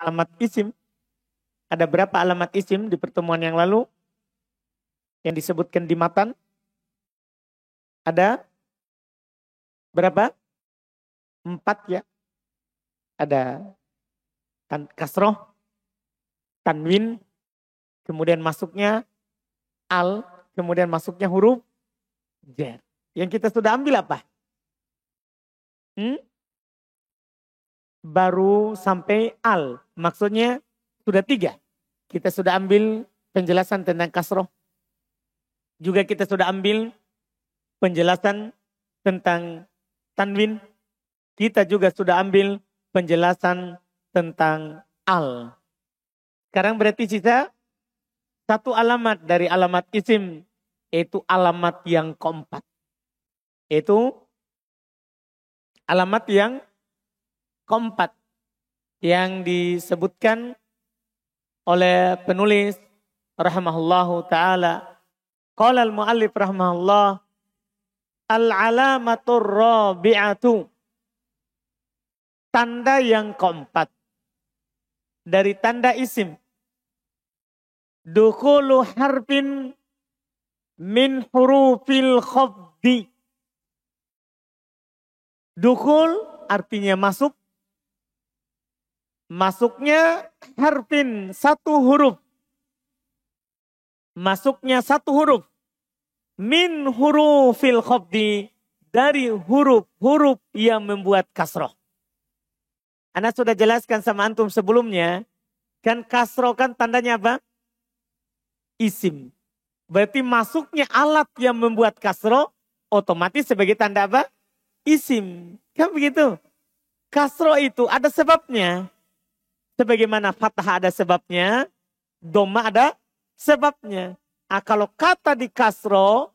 alamat isim. Ada berapa alamat isim di pertemuan yang lalu yang disebutkan di matan? Ada berapa? 4 ya. Ada kasroh, tanwin, kemudian masuknya al, kemudian masuknya huruf jar. Yang kita sudah ambil apa? Baru sampai al. Maksudnya sudah 3. Kita sudah ambil penjelasan tentang kasroh. Juga kita sudah ambil penjelasan tentang tanwin. Kita juga sudah ambil penjelasan tentang al. Sekarang berarti sisa 1 alamat dari alamat isim. Yaitu alamat yang keempat. Yaitu alamat yang keempat. Yang disebutkan oleh penulis rahimahullahu ta'ala. Qala al-muallif rahimahullah. Al-alamatur rabi'atu. Tanda yang keempat. Dari tanda isim. Dukhulu harfin min hurufil khafdi. Dukhul artinya masuk. Masuknya harfin 1 huruf. Masuknya 1 huruf. Min hurufil khafdi. Dari huruf-huruf yang membuat kasroh. Ana sudah jelaskan sama antum sebelumnya. Kan kasroh kan tandanya apa? Isim. Berarti masuknya alat yang membuat kasroh. Otomatis sebagai tanda apa? Isim. Kan begitu? Kasroh itu ada sebabnya. Sebagaimana fathah ada sebabnya, dhamma ada sebabnya. Nah, kalau kata di kasroh,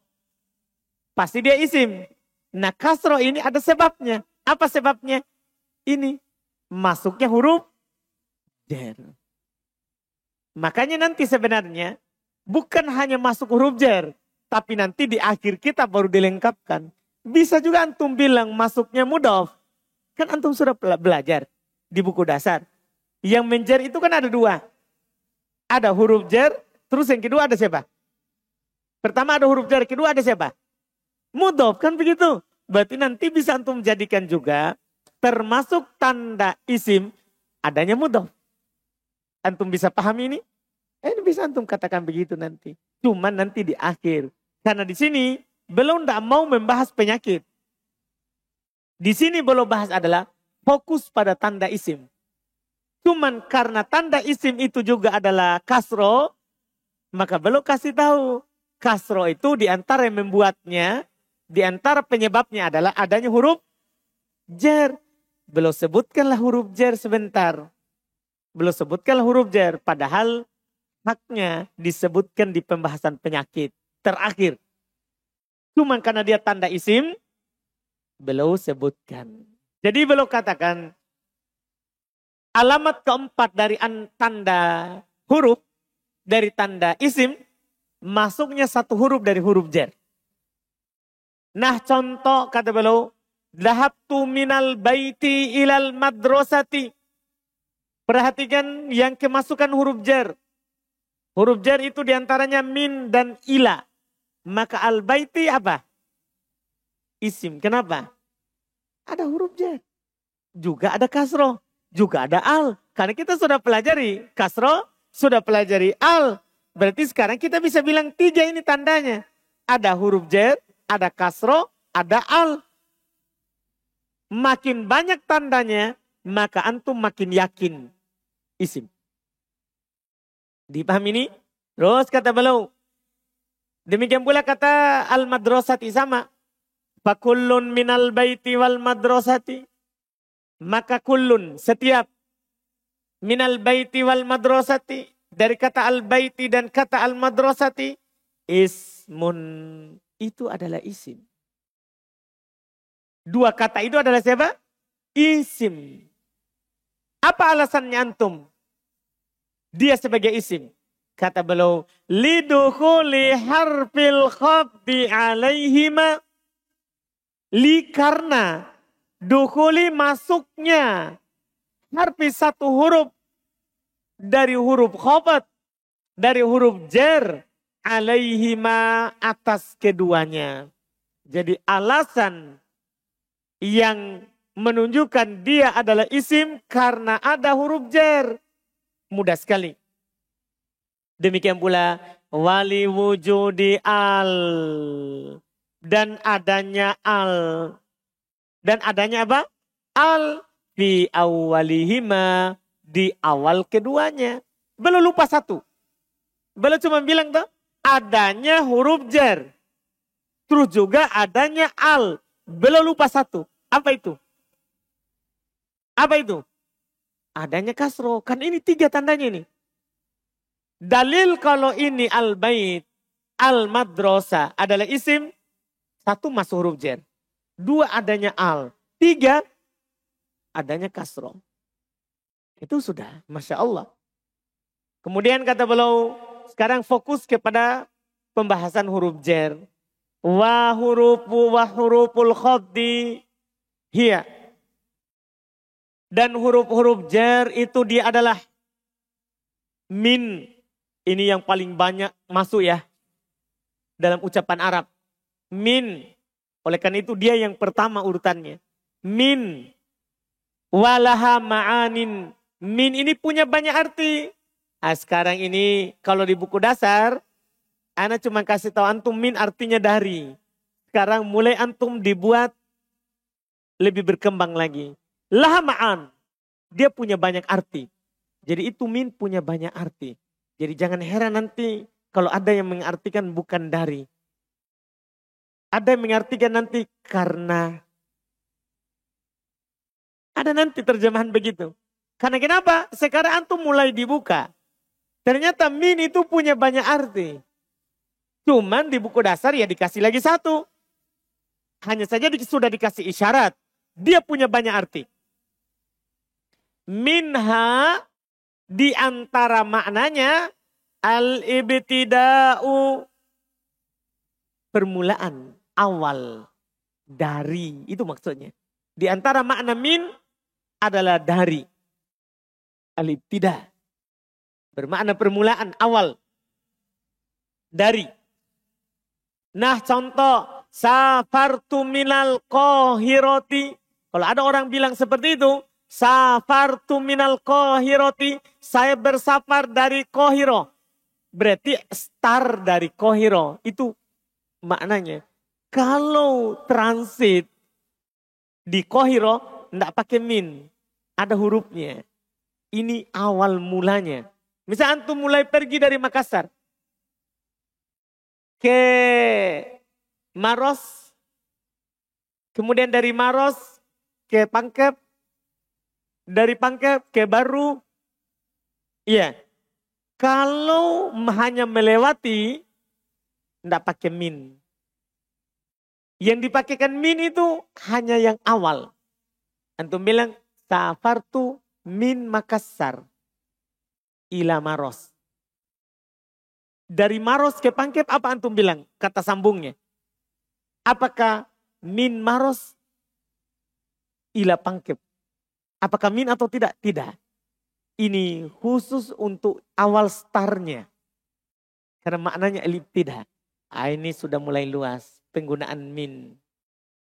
pasti dia isim. Nah kasroh ini ada sebabnya. Apa sebabnya? Ini masuknya huruf jar. Makanya nanti sebenarnya bukan hanya masuk huruf jar, tapi nanti di akhir kita baru dilengkapkan. Bisa juga antum bilang masuknya mudhaf. Kan antum sudah belajar di buku dasar. Yang menjar itu kan ada 2. Ada huruf jar, terus yang kedua ada siapa? Pertama ada huruf jar, kedua ada siapa? Mudhaf, kan begitu. Berarti nanti bisa antum jadikan juga termasuk tanda isim adanya mudhaf. Antum bisa pahami ini? Bisa antum katakan begitu nanti. Cuman nanti di akhir. Karena di sini belum tidak mau membahas penyakit. Di sini belum bahas adalah fokus pada tanda isim. Cuman karena tanda isim itu juga adalah kasro, maka belum kasih tahu. Kasro itu diantara yang membuatnya, diantara penyebabnya adalah adanya huruf jar. Belum sebutkanlah huruf jar sebentar. Belum sebutkanlah huruf jar. Padahal haknya disebutkan di pembahasan penyakit terakhir. Cuman karena dia tanda isim, belum sebutkan. Jadi belum katakan. Alamat keempat dari tanda huruf, dari tanda isim, masuknya 1 huruf dari huruf jar. Nah contoh kata beliau, dhahabtu minal baiti ilal madrasati. Perhatikan yang kemasukan huruf jar. Huruf jar itu diantaranya min dan ila. Maka al baiti apa? Isim. Kenapa? Ada huruf jar. Juga ada kasroh. Juga ada al. Karena kita sudah pelajari kasroh, sudah pelajari al. Berarti sekarang kita bisa bilang 3 ini tandanya. Ada huruf jar, ada kasroh, ada al. Makin banyak tandanya, maka antum makin yakin isim. Dipahami ini? Terus kata beliau. Demikian pula kata al-madrasati sama. Fakullun minal baiti wal madrasati. Maka kullun, setiap minal baiti wal madrasati, dari kata al baiti dan kata al madrasati, ismun, itu adalah isim. 2 kata itu adalah siapa? Isim. Apa alasannya antum? Dia sebagai isim. Kata beliau, lidukhuli harfil khafdi alaihima, karena dukhuli masuknya harfi 1 huruf dari huruf khafat, dari huruf jar, alaihima atas keduanya. Jadi alasan yang menunjukkan dia adalah isim karena ada huruf jar. Mudah sekali. Demikian pula wali wujudi al. Dan adanya al. Dan adanya apa? Al fi awalihima. Di awal keduanya. Belum lupa satu. Belum cuma bilang tuh. Adanya huruf jar. Terus juga adanya al. Belum lupa satu. Apa itu? Apa itu? Adanya kasro. Kan ini 3 tandanya ini. Dalil kalau ini al-bait, al-madrasah adalah isim. 1 masuk huruf jar. 2 adanya al. 3 adanya kasro. Itu sudah. Masya Allah. Kemudian kata beliau. Sekarang fokus kepada pembahasan huruf jar. Wa huruful khaddi. Hiya. Dan huruf-huruf jar itu dia adalah min. Ini yang paling banyak masuk ya. Dalam ucapan Arab. Min. Oleh karena itu dia yang pertama urutannya. Min. Walaha ma'anin. Min ini punya banyak arti. Nah, sekarang ini kalau di buku dasar. Ana cuma kasih tahu antum min artinya dari. Sekarang mulai antum dibuat lebih berkembang lagi. Laha ma'an. Dia punya banyak arti. Jadi itu min punya banyak arti. Jadi jangan heran nanti kalau ada yang mengartikan bukan dari. Ada yang mengartikan nanti karena. Ada nanti terjemahan begitu. Karena kenapa? Sekarang antum mulai dibuka. Ternyata min itu punya banyak arti. Cuman di buku dasar ya dikasih lagi 1. Hanya saja sudah dikasih isyarat. Dia punya banyak arti. Minha di antara maknanya al-ibtida'u permulaan, awal, dari. Itu maksudnya. Di antara makna min adalah dari. Al-ibtida' bermakna permulaan, awal, dari. Nah contoh, safartu minal qahirati. Kalau ada orang bilang seperti itu, safartu minal qahirati, saya bersafar dari Qahiro. Berarti star dari Qahiro. Itu maknanya. Kalau transit di Qahiro, tidak pakai min. Ada hurufnya. Ini awal mulanya. Misal antum mulai pergi dari Makassar. Ke Maros. Kemudian dari Maros ke Pangkep. Dari Pangkep ke Baru. Iya. Kalau hanya melewati, tidak pakai min. Yang dipakaikan min itu hanya yang awal. Antum bilang, safartu min Makassar ila Maros. Dari Maros ke Pangkep apa antum bilang? Kata sambungnya. Apakah min Maros ila Pangkep? Apakah min atau tidak? Tidak. Ini khusus untuk awal startnya. Karena maknanya al-ibtida. Ini sudah mulai luas penggunaan min.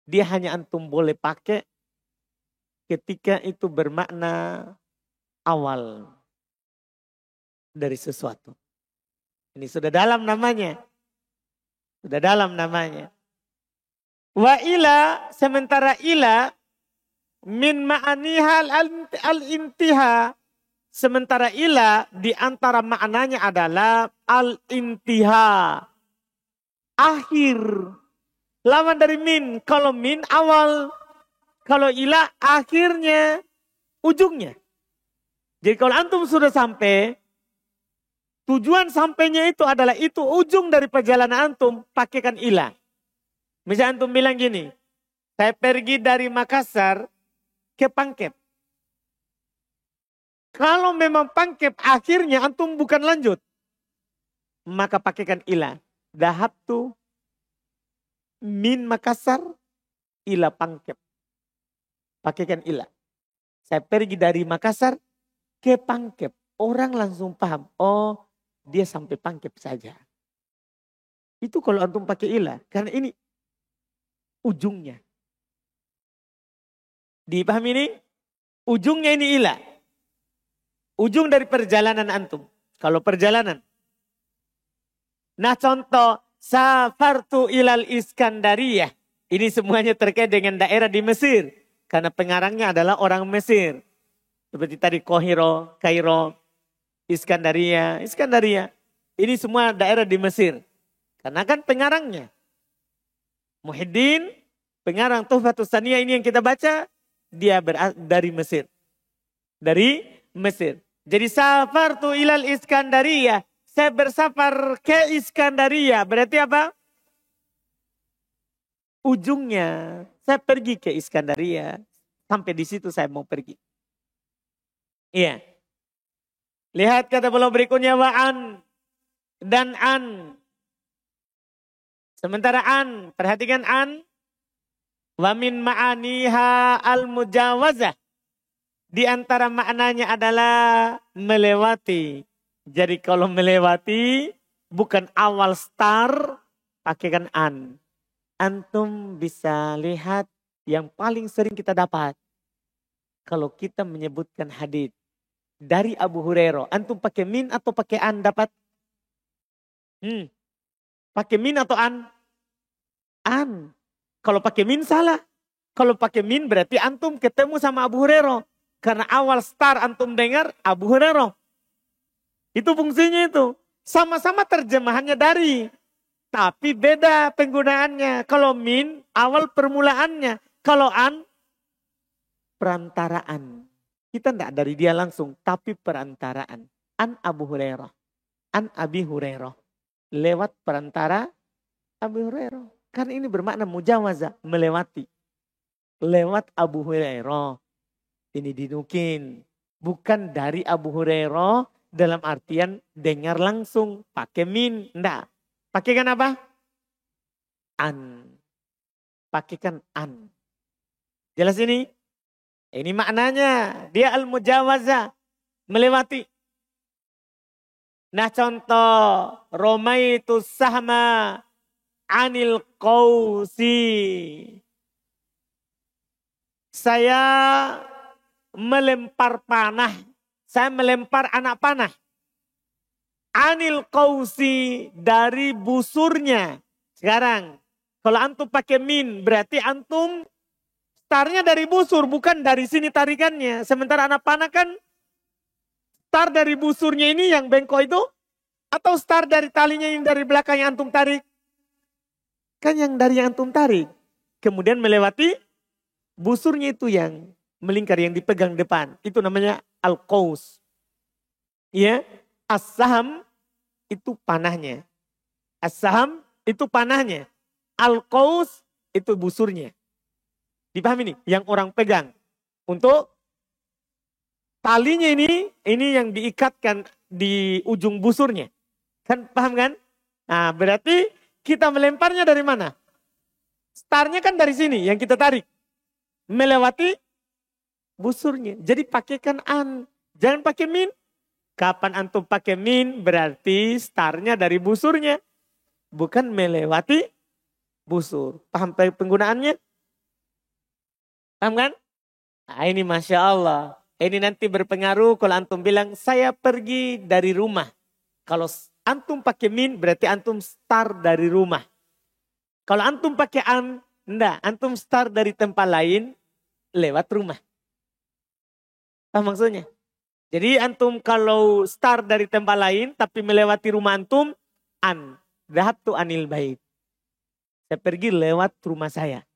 Dia hanya antum boleh pakai ketika itu bermakna awal dari sesuatu. Ini sudah dalam namanya. Sudah dalam namanya. Wa ila, sementara ila min ma'aniha al-intiha. Sementara ila di antara maknanya adalah al-intiha. Akhir. Lawan dari min. Kalau min awal. Kalau ila akhirnya. Ujungnya. Jadi kalau antum sudah sampai. Tujuan sampainya itu adalah itu ujung dari perjalanan antum. Pakaikan ila. Misalnya antum bilang gini. Saya pergi dari Makassar ke Pangkep. Kalau memang Pangkep akhirnya antum bukan lanjut. Maka pakaikan ila. Dahabtu min Makassar ila Pangkep. Pakaikan ila. Saya pergi dari Makassar ke Pangkep. orang langsung paham. Oh, dia sampai pangkep saja. Itu kalau antum pakai ila. Karena ini ujungnya. Dipahami ini? Ujungnya ini ila. Ujung dari perjalanan antum. Kalau perjalanan. Nah contoh. Safartu ilal Iskandariyah. Ini semuanya terkait dengan daerah di Mesir. Karena pengarangnya adalah orang Mesir. Seperti tadi Kairo, Iskandaria. Ini semua daerah di Mesir. Karena kan pengarangnya. Muhyiddin, pengarang Tuhfatus Saniyah ini yang kita baca. Dia dari Mesir. Dari Mesir. Jadi safartu ilal Iskandaria. Saya bersafar ke Iskandaria. Berarti apa? Ujungnya saya pergi ke Iskandaria. Sampai di situ saya mau pergi. Iya. Lihat kata beliau berikutnya wa'an dan an. Sementara an, perhatikan an. Wa min ma'aniha al-mujawazah. Di antara maknanya adalah melewati. Jadi kalau melewati bukan awal start, pakaikan an. Antum bisa lihat yang paling sering kita dapat. Kalau kita menyebutkan hadits dari Abu Hurairah. Antum pakai min atau pakai an dapat? Pakai min atau an? An. Kalau pakai min salah. Kalau pakai min berarti antum ketemu sama Abu Hurairah. Karena awal start antum dengar Abu Hurairah. Itu fungsinya itu. Sama-sama terjemahannya dari. Tapi beda penggunaannya. Kalau min awal permulaannya. Kalau an perantaraan. Kita tidak dari dia langsung. Tapi perantaraan. An Abu Hurairah. An Abi Hurairah. Lewat perantara Abu Hurairah. Karena ini bermakna mujawazah. Melewati. Lewat Abu Hurairah. Ini dinukil. Bukan dari Abu Hurairah dalam artian dengar langsung. Pakai min. Enggak. Pakaikan apa? An. Pakaikan an. Jelas ini? Ini maknanya. Dia al-mujawazah. Melewati. Nah contoh. Romaitu sahma anil qawsi. Saya melempar panah. Saya melempar anak panah. Anil qawsi dari busurnya. Sekarang kalau antum pakai min berarti antum startnya dari busur bukan dari sini tarikannya. Sementara anak panah kan start dari busurnya ini yang bengkok itu. Atau start dari talinya yang dari belakang yang antum tarik. Kan yang dari yang antum tarik. Kemudian melewati busurnya itu yang melingkar yang dipegang depan. Itu namanya al-qaus. Ya, as-saham itu panahnya. As-saham itu panahnya. Al-qaus itu busurnya. Dipahami nih? Yang orang pegang. Untuk talinya ini yang diikatkan di ujung busurnya. Kan paham kan? Nah berarti kita melemparnya dari mana? Startnya kan dari sini yang kita tarik. Melewati busurnya. Jadi pakaikan an. Jangan pakai min. Kapan antum pakai min berarti startnya dari busurnya. Bukan melewati busur. Paham penggunaannya? Paham kan? Nah, ini Masya Allah. Ini nanti berpengaruh kalau antum bilang saya pergi dari rumah. Kalau antum pakai min berarti antum start dari rumah. Kalau antum pakai an, enggak. Antum start dari tempat lain lewat rumah. Paham maksudnya? Jadi antum kalau start dari tempat lain tapi melewati rumah antum, an. Dhahabtu anil bait. Saya pergi lewat rumah saya.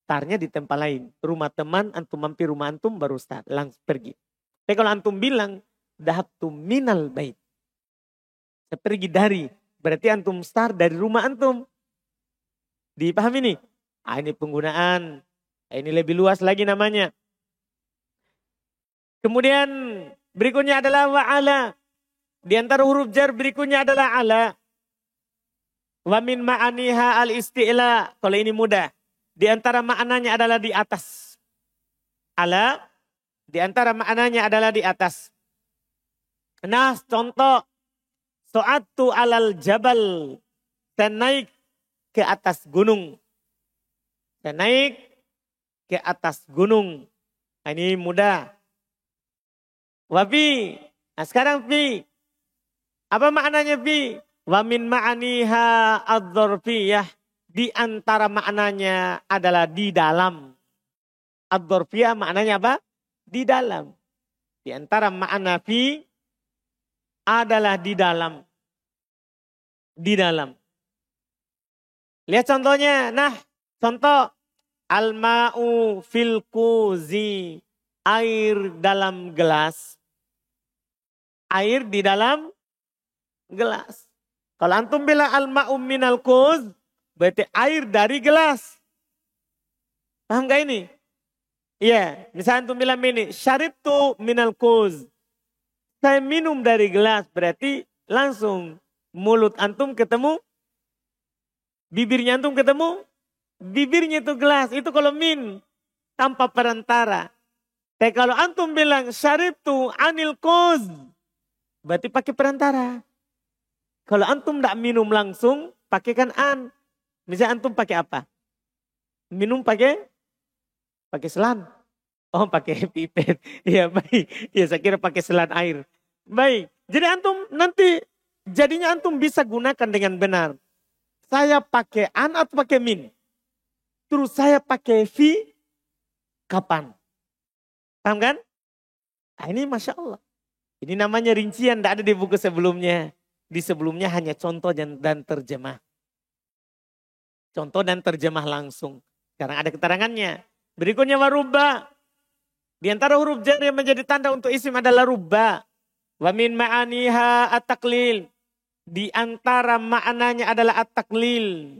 Startnya di tempat lain. Rumah teman, antum mampir rumah antum baru start. Langsung pergi. Tapi kalau antum bilang, dhahabtu minal bait. Saya pergi dari. Berarti antum start dari rumah antum. Dipahami nih? Ini penggunaan. Ini lebih luas lagi namanya. Kemudian berikutnya adalah wa'ala. Di antara huruf jar berikutnya adalah ala. Wa min ma'aniha al-isti'la. Kalau ini mudah. Di antara maknanya adalah di atas. Ala. Di antara maknanya adalah di atas. Nah, contoh. So'atu alal jabal. Saya naik ke atas gunung. Saya naik ke atas gunung. Nah, ini mudah. Wabi. Nah sekarang fi. Apa maknanya fi? Wa min ma'aniha ad-dzarfiyah. Di antara maknanya adalah di dalam. Ad-dzarfiyah maknanya apa? Di dalam. Di antara makna fi adalah di dalam. Di dalam. Lihat contohnya. Nah, contoh. Al-ma'u fil kuzi. Air dalam gelas. Air di dalam gelas. Kalau antum bilang al-ma'u minal kuz. Berarti air dari gelas. Paham gak ini? Iya. Misalnya antum bilang ini. Syaribtu minal kuz. Saya minum dari gelas. Berarti langsung mulut antum ketemu. Bibirnya antum ketemu. Bibirnya itu gelas. Itu kalau min. Tanpa perantara. Tapi kalau antum bilang syaribtu anil kuz. Berarti pakai perantara. Kalau antum tidak minum langsung. Pakaikan an. Misalnya antum pakai apa? Minum pakai selan. Oh pakai pipet. Iya baik. Ya saya kira pakai selan air. Baik. Jadi antum nanti. Jadinya antum bisa gunakan dengan benar. Saya pakai an atau pakai min. Terus saya pakai fi. Kapan? Paham kan? Nah, ini Masya Allah. Ini namanya rincian. Tidak ada di buku sebelumnya. Di sebelumnya hanya contoh dan terjemah. Contoh dan terjemah langsung. Sekarang ada keterangannya. Berikutnya warubba. Di antara huruf jar yang menjadi tanda untuk isim adalah rubba. Wa min ma'aniha at-taqlil. Di antara maknanya adalah at-taqlil.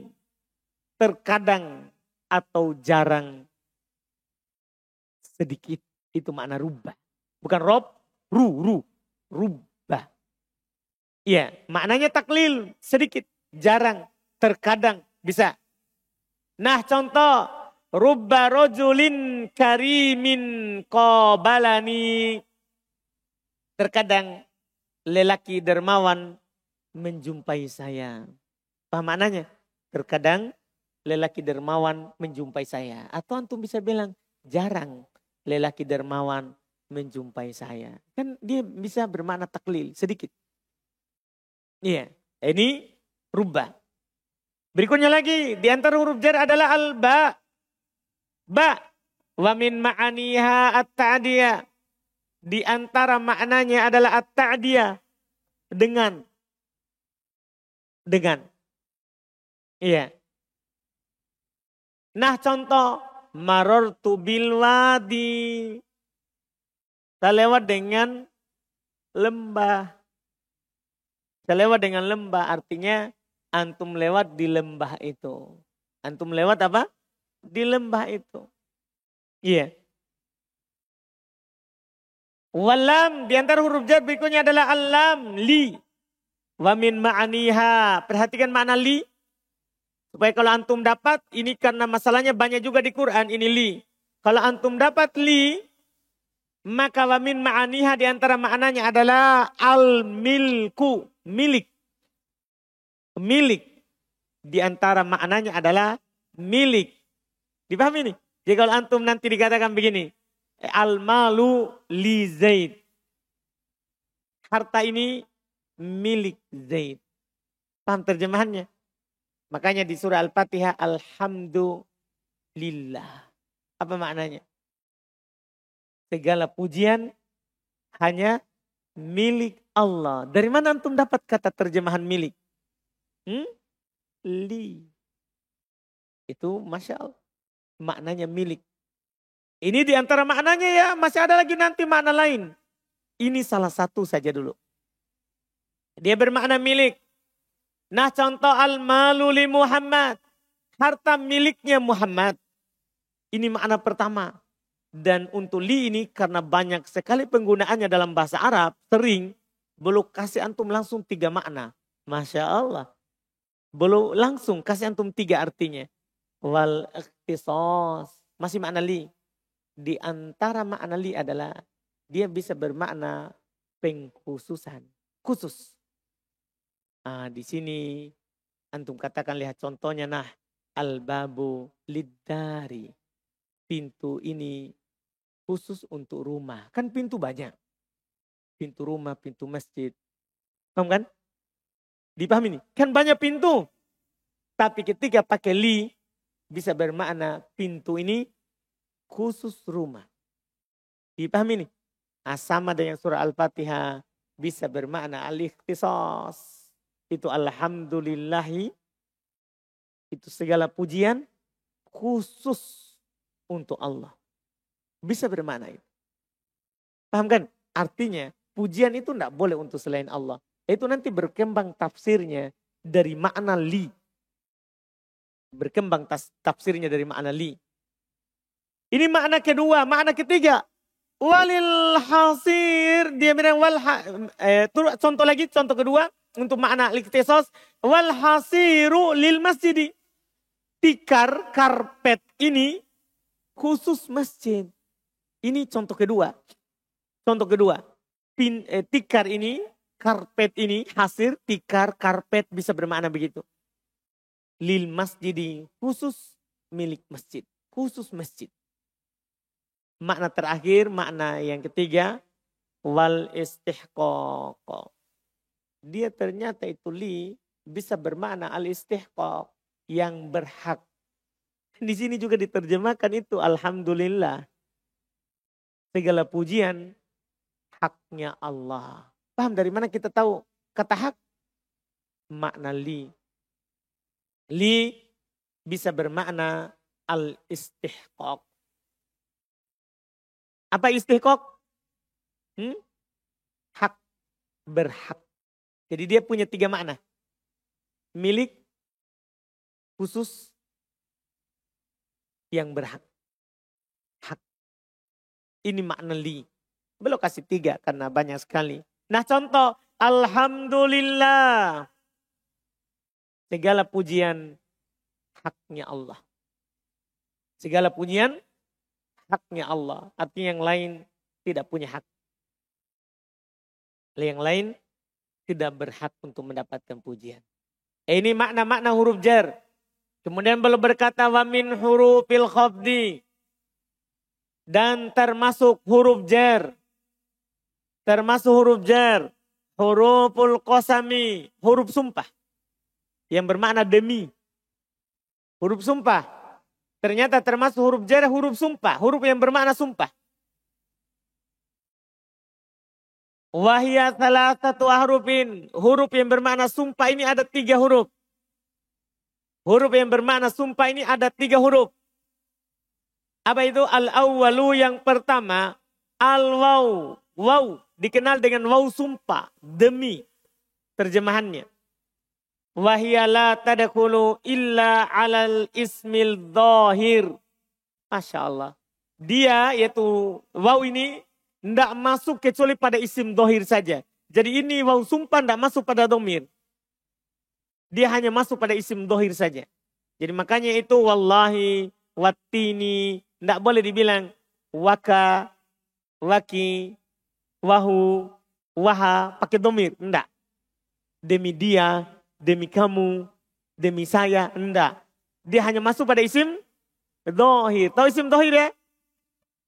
Terkadang atau jarang. Sedikit. Itu makna rubba. Bukan rob, rubba. Iya, maknanya taklil. Sedikit, jarang, terkadang, bisa. Nah contoh. Rubba rojulin karimin qabalani. Terkadang lelaki dermawan menjumpai saya. Paham maknanya? Terkadang lelaki dermawan menjumpai saya. Atau antum bisa bilang jarang lelaki dermawan menjumpai saya. Kan dia bisa bermakna taklil sedikit. Iya, ini rubba. Berikutnya lagi di antara huruf jar adalah al-ba. Ba. Wa min ma'aniha at-ta'diyah. Di antara maknanya adalah at-ta'diyah. Dengan. Iya. Nah contoh. Marortu bil wadi. Saya lewat dengan lembah. Saya lewat dengan lembah. Artinya antum lewat di lembah itu. Antum lewat apa? Di lembah itu. Iya. Walam. Di antara huruf jar berikutnya adalah alam. Li. Wa min ma'aniha. Perhatikan makna li. Supaya kalau antum dapat, ini karena masalahnya banyak juga di Quran, ini li. Kalau antum dapat li, maka wa min ma'aniha di antara maknanya adalah al-milku, milik. Milik. Di antara maknanya adalah milik. Dipahami ini? Jadi kalau antum nanti dikatakan begini, al-malu li Zaid. Harta ini milik Zaid. Paham terjemahannya? Makanya di surah Al-Fatihah, Alhamdulillah. Apa maknanya? Segala pujian hanya milik Allah. Dari mana antum dapat kata terjemahan milik? Li. Itu Masya Allah. Maknanya milik. Ini di antara maknanya ya, masih ada lagi nanti makna lain. Ini salah satu saja dulu. Dia bermakna milik. Nah contoh al-malu li Muhammad. Harta miliknya Muhammad. Ini makna pertama. Dan untuk li ini karena banyak sekali penggunaannya dalam bahasa Arab. Sering. Belum kasih antum langsung 3 makna. Masya Allah. Belum langsung kasih antum 3 artinya. Wal ikhtisos. Masih makna li. Di antara makna li adalah. Dia bisa bermakna pengkhususan, khusus. Di sini antum katakan, lihat contohnya, nah al-babu liddari. Pintu ini khusus untuk rumah. Kan pintu banyak. Pintu rumah, pintu masjid. Paham kan? Dipahami nih? Kan banyak pintu. Tapi ketika pakai li, bisa bermakna pintu ini khusus rumah. Dipahami nih? Sama dengan surah Al-Fatihah. Bisa bermakna al-ikhtisas. Itu alhamdulillahi. Itu segala pujian khusus untuk Allah. Bisa bermakna itu. Paham kan? Artinya pujian itu tidak boleh untuk selain Allah. Itu nanti berkembang tafsirnya dari makna li. Berkembang tafsirnya dari makna li. Ini makna kedua. Makna ketiga. Walil hasir. Dia bilang contoh lagi, contoh kedua. Untuk makna ikhtisas. Wal hasiru lil masjidi. Tikar, karpet ini khusus masjid. Ini contoh kedua. Contoh kedua. Tikar ini, karpet ini, hasir, tikar, karpet bisa bermakna begitu. Lil masjidi, khusus milik masjid. Khusus masjid. Makna terakhir, makna yang ketiga. Wal istihqaq. Dia ternyata itu li bisa bermakna al istihqaq. Yang berhak. Di sini juga diterjemahkan itu alhamdulillah. Segala pujian haknya Allah. Paham dari mana kita tahu kata hak? Makna li. Li bisa bermakna al-istihqaq. Apa istihqaq? Hak, berhak. Jadi dia punya 3 makna. Milik, khusus, yang berhak. Hak. Ini makna li. Belum kasih 3 karena banyak sekali. Nah contoh. Alhamdulillah. Segala pujian haknya Allah. Segala pujian haknya Allah. Artinya yang lain tidak punya hak. Yang lain tidak berhak untuk mendapatkan pujian. Ini makna-makna huruf jar. Kemudian beliau berkata wa min hurufil khafdi. Dan termasuk huruf jar. Termasuk huruf jar. Huruful qasami. Huruf sumpah. Yang bermakna demi. Huruf sumpah. Ternyata termasuk huruf jar, huruf sumpah. Huruf yang bermakna sumpah. Wahya salah satu ahrufin. Huruf yang bermakna sumpah ini ada 3 huruf. Huruf yang bermakna sumpah ini ada 3 huruf. Apa itu? Al-awwalu yang pertama. Al-waw. Waw. Dikenal dengan waw sumpah. Demi. Terjemahannya. Wahya la tadkhulu illa alal ismil dhahir. Masya Allah. Dia yaitu waw ini tidak masuk kecuali pada isim dhahir saja. Jadi ini waw sumpah tidak masuk pada dhamir. Dia hanya masuk pada isim dhahir saja. Jadi makanya itu wallahi, wattini. Tidak boleh dibilang waka, waki, wahu, waha. Pakai dhamir. Tidak. Demi dia, demi kamu, demi saya. Tidak. Dia hanya masuk pada isim dhahir. Tahu isim dhahir ya?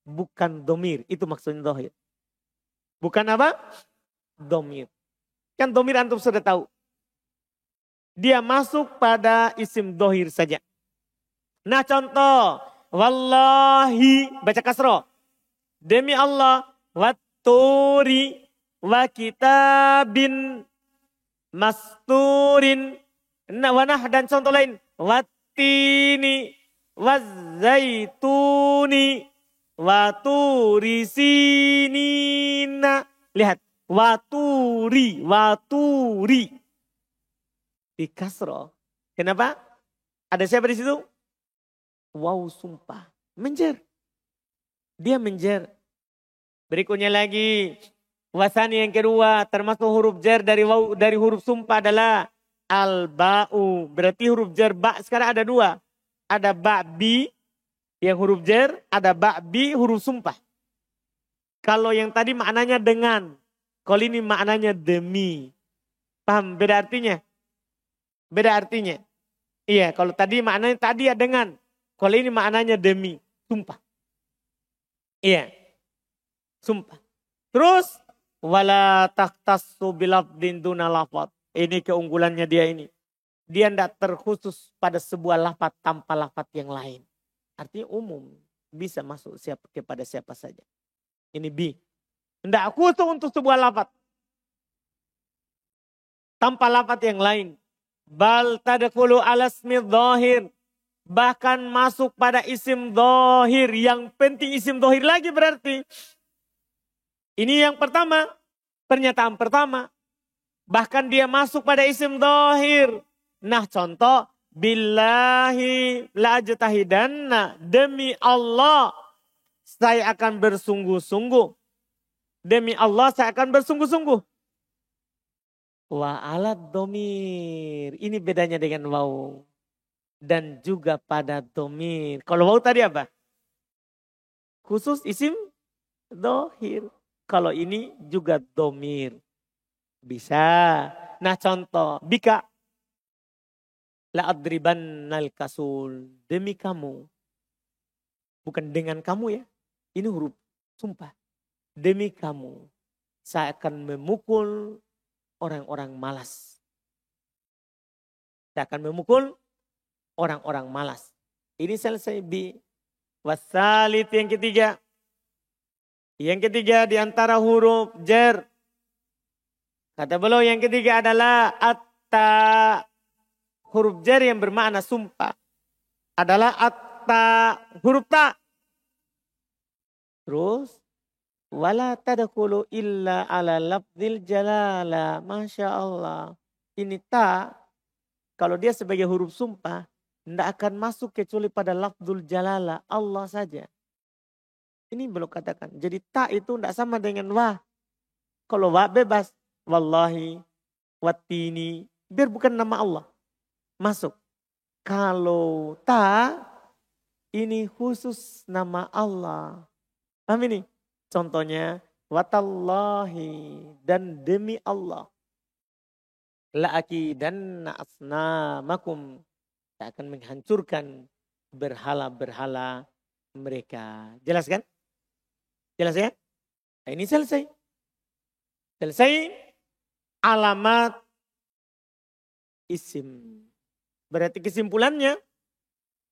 Bukan dhamir. Itu maksudnya dhahir. Bukan apa? Dhamir. Kan dhamir antum sudah tahu. Dia masuk pada isim dhahir saja. Nah contoh. Wallahi. Baca kasroh. Demi Allah. Watturi. Wa kitabin. Masturin. Wanah dan contoh lain. Wattini. Wazzaituni. Waturi sinina. Lihat. Waturi. Waturi. Di kasroh. Kenapa? Ada siapa di situ? Wow sumpah. Menjer. Dia menjer. Berikutnya lagi. Wasani yang kedua. Termasuk huruf jar dari huruf sumpah adalah. Al-ba'u. Berarti huruf jar ba. Sekarang ada 2. Ada ba'bi. Yang huruf jar. Ada ba'bi huruf sumpah. Kalau yang tadi maknanya dengan. Kalau ini maknanya demi. Paham beda artinya? Beda artinya. Iya, kalau tadi maknanya tadi ya dengan. Kalau ini maknanya demi. Sumpah. Iya. Sumpah. Terus. Wala takhtassu bilafdin duna lafad. Ini keunggulannya dia ini. Dia tidak terkhusus pada sebuah lafad tanpa lafad yang lain. Artinya umum. Bisa masuk kepada siapa saja. Ini bi. Tidak khusus untuk sebuah lafad. Tanpa lafad yang lain. Bal tadkhulu ala ismi dhahir. Bahkan masuk pada isim dhahir. Yang penting isim dhahir lagi berarti. Ini yang pertama. Pernyataan pertama. Bahkan dia masuk pada isim dhahir. Nah contoh. Billahi la ajtahidanna. Demi Allah. Saya akan bersungguh-sungguh. Demi Allah saya akan bersungguh-sungguh. Wa alat domir. Ini bedanya dengan waw. Dan juga pada domir. Kalau waw tadi apa? Khusus isim dohir. Kalau ini juga domir. Bisa. Nah contoh. Bika. La adribannal kasul. Demi kamu. Bukan dengan kamu ya. Ini huruf sumpah. Demi kamu, saya akan memukul orang-orang malas. Saya akan memukul orang-orang malas. Ini selesai bi. Wasalit yang ketiga. Yang ketiga di antara huruf jar. Kata beliau yang ketiga adalah atta. Huruf jar yang bermakna sumpah. Adalah atta. Huruf ta. Terus. Wala tadkhulu illa ala lafzil jalala. Masya Allah. Ini ta. Kalau dia sebagai huruf sumpah. Tidak akan masuk kecuali pada lafzul jalala. Allah saja. Ini belum katakan. Jadi ta itu tidak sama dengan wa. Kalau wa bebas. Wallahi. Wattini. Biar bukan nama Allah. Masuk. Kalau ta. Ini khusus nama Allah. Paham ini? Contohnya, watallahi dan demi Allah. La'akidanna asnamakum. Saya akan menghancurkan berhala-berhala mereka. Jelas kan? Jelas ya? Nah, ini selesai. Selesai alamat isim. Berarti kesimpulannya,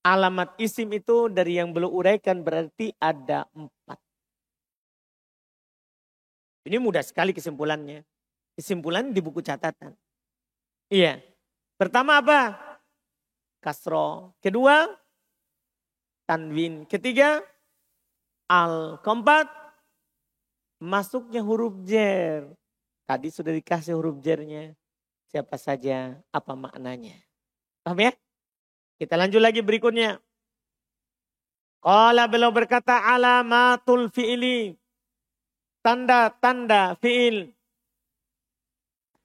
alamat isim itu dari yang belum uraikan berarti ada 4. Ini mudah sekali kesimpulannya. Kesimpulan di buku catatan. Iya. Pertama apa? Kasro. Kedua, tanwin. Ketiga, al. Keempat, masuknya huruf jer. Tadi sudah dikasih huruf jernya. Siapa saja, apa maknanya. Paham ya? Kita lanjut lagi berikutnya. Qala beliau berkata alamatul fi'li. Tanda-tanda fi'il.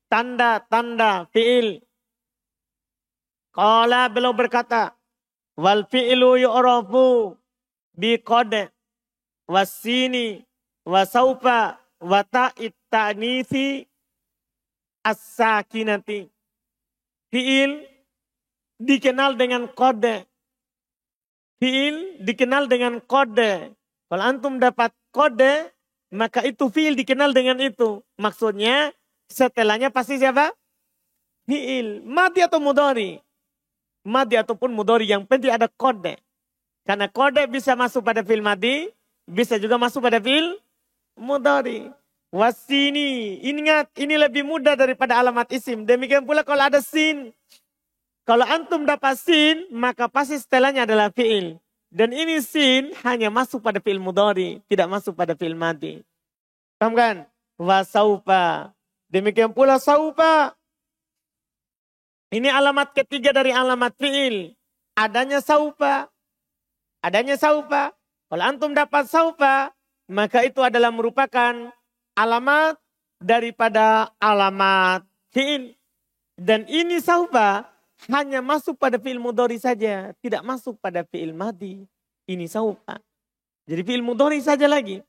Tanda-tanda fi'il. Qala beliau berkata. Wal fi'lu yu'rafu biqad wasini wasaufa wa ta'it ta'nisi as-sakinati. Fi'il dikenal dengan kode. Fi'il dikenal dengan kode. Kalau antum dapat kode, maka itu fi'il dikenal dengan itu. Maksudnya setelahnya pasti siapa? Fi'il. Madi atau mudhari. Madi ataupun mudhari yang penting ada kode. Karena kode bisa masuk pada fi'il madi. Bisa juga masuk pada fi'il mudhari. Wasini. Ingat ini lebih mudah daripada alamat isim. Demikian pula kalau ada sin. Kalau antum dapat sin maka pasti setelahnya adalah fi'il. Dan ini sin hanya masuk pada fi'il mudhari. Tidak masuk pada fi'il madi. Paham kan? Wasaufa. Demikian pula saufa. Ini alamat ketiga dari alamat fi'il. Adanya saufa. Adanya saufa. Kalau antum dapat saufa. Maka itu adalah merupakan alamat daripada alamat fi'il. Dan ini saufa. Hanya masuk pada fi'il mudhari saja. Tidak masuk pada fi'il madi. Ini saufa. Jadi fi'il mudhari saja lagi.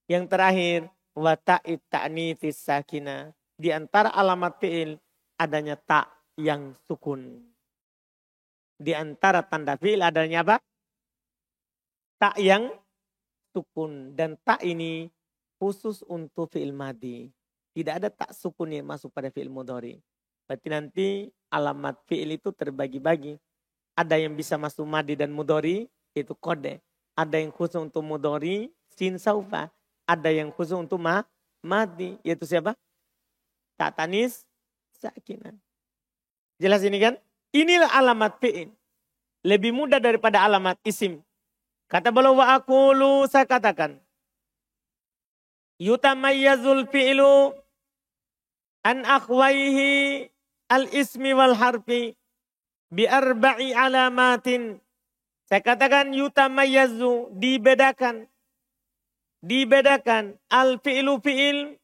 Yang terakhir. wa ta'it ta'nitsis sakinah. Di antara alamat fi'il adanya ta yang sukun. Di antara tanda fi'il adanya apa? Ta yang sukun. Dan ta ini khusus untuk fi'il madhi. Tidak ada tak sukun yang masuk pada fi'il mudhari. Berarti nanti alamat fi'il itu terbagi-bagi. Ada yang bisa masuk madhi dan mudhari, itu kode. Ada yang khusus untuk mudhari, sin saufa. Ada yang khusus untuk madhi, yaitu siapa? Tak tanis sakinah. Jelas ini kan? Inilah alamat fi'il. Lebih mudah daripada alamat isim. Kata beliau wa aqulu, saya katakan. Yutamayyazul fi'lu an akhwaihi al-ismi wal harfi bi arba'i alamatin. Saya katakan yutamayyazu, dibedakan. Dibedakan al-fi'lu fi'il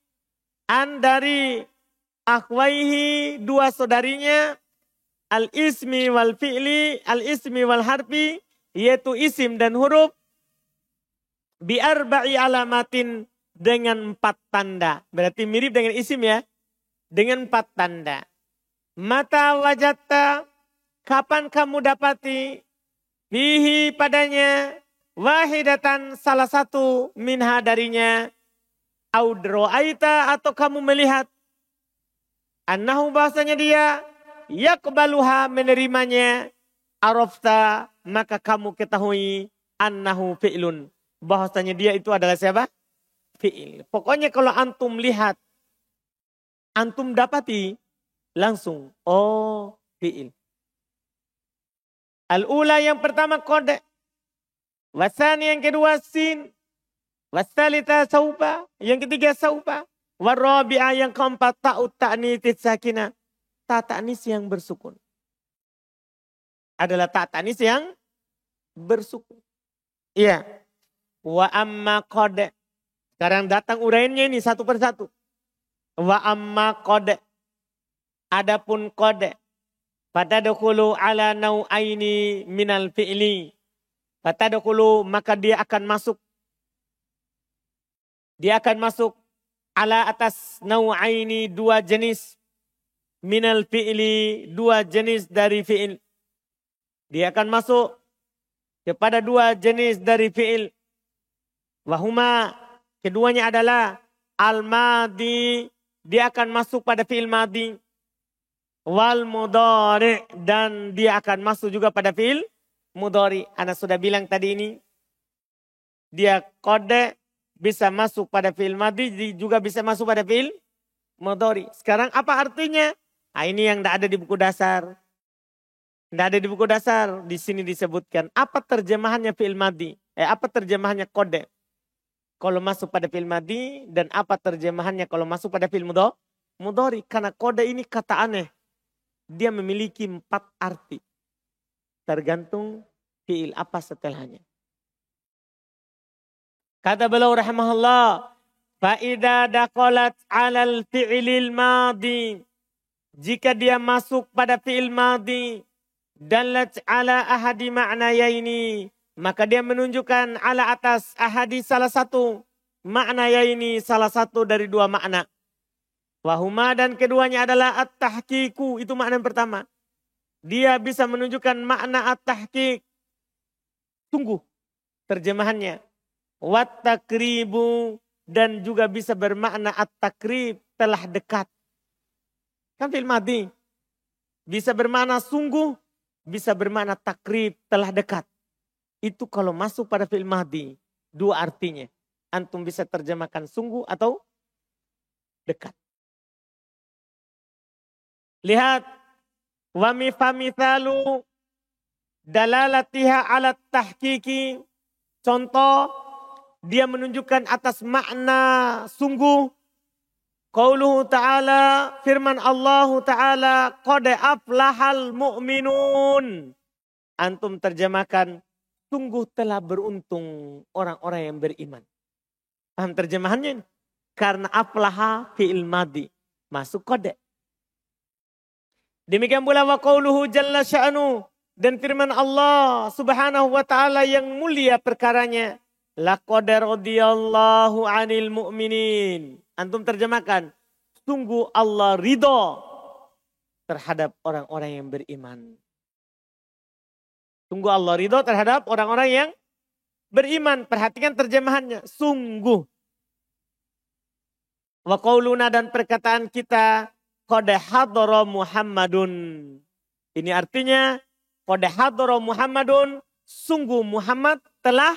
an dari akhwaihi, dua saudarinya, al-ismi wal fi'li, al-ismi wal harfi, yaitu isim dan huruf, bi arba'i alamatin, dengan 4 tanda. Berarti mirip dengan isim ya. Dengan 4 tanda. Mata wajatta, kapan kamu dapati, fihi padanya, wahidatan salah satu minha darinya, audro'aita atau kamu melihat, annahu bahasanya dia, yakbaluha menerimanya, arafta maka kamu ketahui, annahu fi'lun. Bahasanya dia itu adalah siapa? Fi'il. Pokoknya kalau antum lihat, antum dapati, langsung, oh fi'il. Al-ula yang pertama kode. Wasani yang kedua sin. Wasalita saupa. Yang ketiga saupa. Warabi'ah yang keempat ta'ut ta'nitsis sakinah. Ta ta'nis yang bersukun. Adalah ta ta'nis yang bersukun. Iya. Wa amma kode. Sekarang datang uraiannya ini satu persatu. Wa amma kode. Adapun kode. Fatadkhulu ala nau'aini minal fi'li. Fatadkhulu maka dia akan masuk. Dia akan masuk ala atas nau'aini, 2 jenis. Minal fi'li, 2 jenis dari fi'il. Dia akan masuk kepada 2 jenis dari fi'il. Wahuma, keduanya adalah al-madhi. Dia akan masuk pada fi'il madhi. Wal mudhari, dan dia akan masuk juga pada fi'il mudhari. Ana sudah bilang tadi ini. Dia kode bisa masuk pada fi'il madhi, juga bisa masuk pada fi'il mudhari. Sekarang apa artinya? Nah, ini yang tidak ada di buku dasar. Tidak ada di buku dasar. Di sini disebutkan apa terjemahannya fi'il madhi. Apa terjemahannya kode kalau masuk pada fi'il madhi, dan apa terjemahannya kalau masuk pada fi'il mudhari. Karena kode ini kata aneh. Dia memiliki 4 arti. Tergantung fi'il apa setelahnya. Kata beliau rahimahullah. Fa'idha daqalat alal fi'ilil madhi. Jika dia masuk pada fi'il madhi. Dalat ala ahadi ma'nayaini. Maka dia menunjukkan ala atas ahadi salah satu. Ma'nayaini, salah satu dari 2 makna. Wahuma, dan keduanya adalah at-tahqiqu, itu makna yang pertama. Dia bisa menunjukkan makna at-tahqiq, sungguh terjemahannya. Wat-takribu, dan juga bisa bermakna at-takrib, telah dekat. Kan fi'il madhi. Bisa bermakna sungguh, bisa bermakna takrib, telah dekat. Itu kalau masuk pada fi'il madhi, 2 artinya. Antum bisa terjemahkan sungguh atau dekat. Lihat, wa mithalu dalalatiha ala tahqiqi. Contoh, dia menunjukkan atas makna sungguh. Qauluhu ta'ala, firman Allah ta'ala, qad aflahal mu'minun. Antum terjemahkan, sungguh telah beruntung orang-orang yang beriman. Paham terjemahannya? Karena aflaha fi'il madhi, masuk qad. Demikian pula wa qauluhu jalla sya'nu, dan firman Allah subhanahu wa ta'ala yang mulia perkaranya. Laqad radiyallahu 'anil mu'minin. Antum terjemahkan. Sungguh Allah ridho terhadap orang-orang yang beriman. Sungguh Allah ridho terhadap orang-orang yang beriman. Perhatikan terjemahannya. Sungguh. Wa qauluna dan perkataan kita. Qad hadara Muhammadun. Ini artinya. Qad hadara Muhammadun. Sungguh Muhammad telah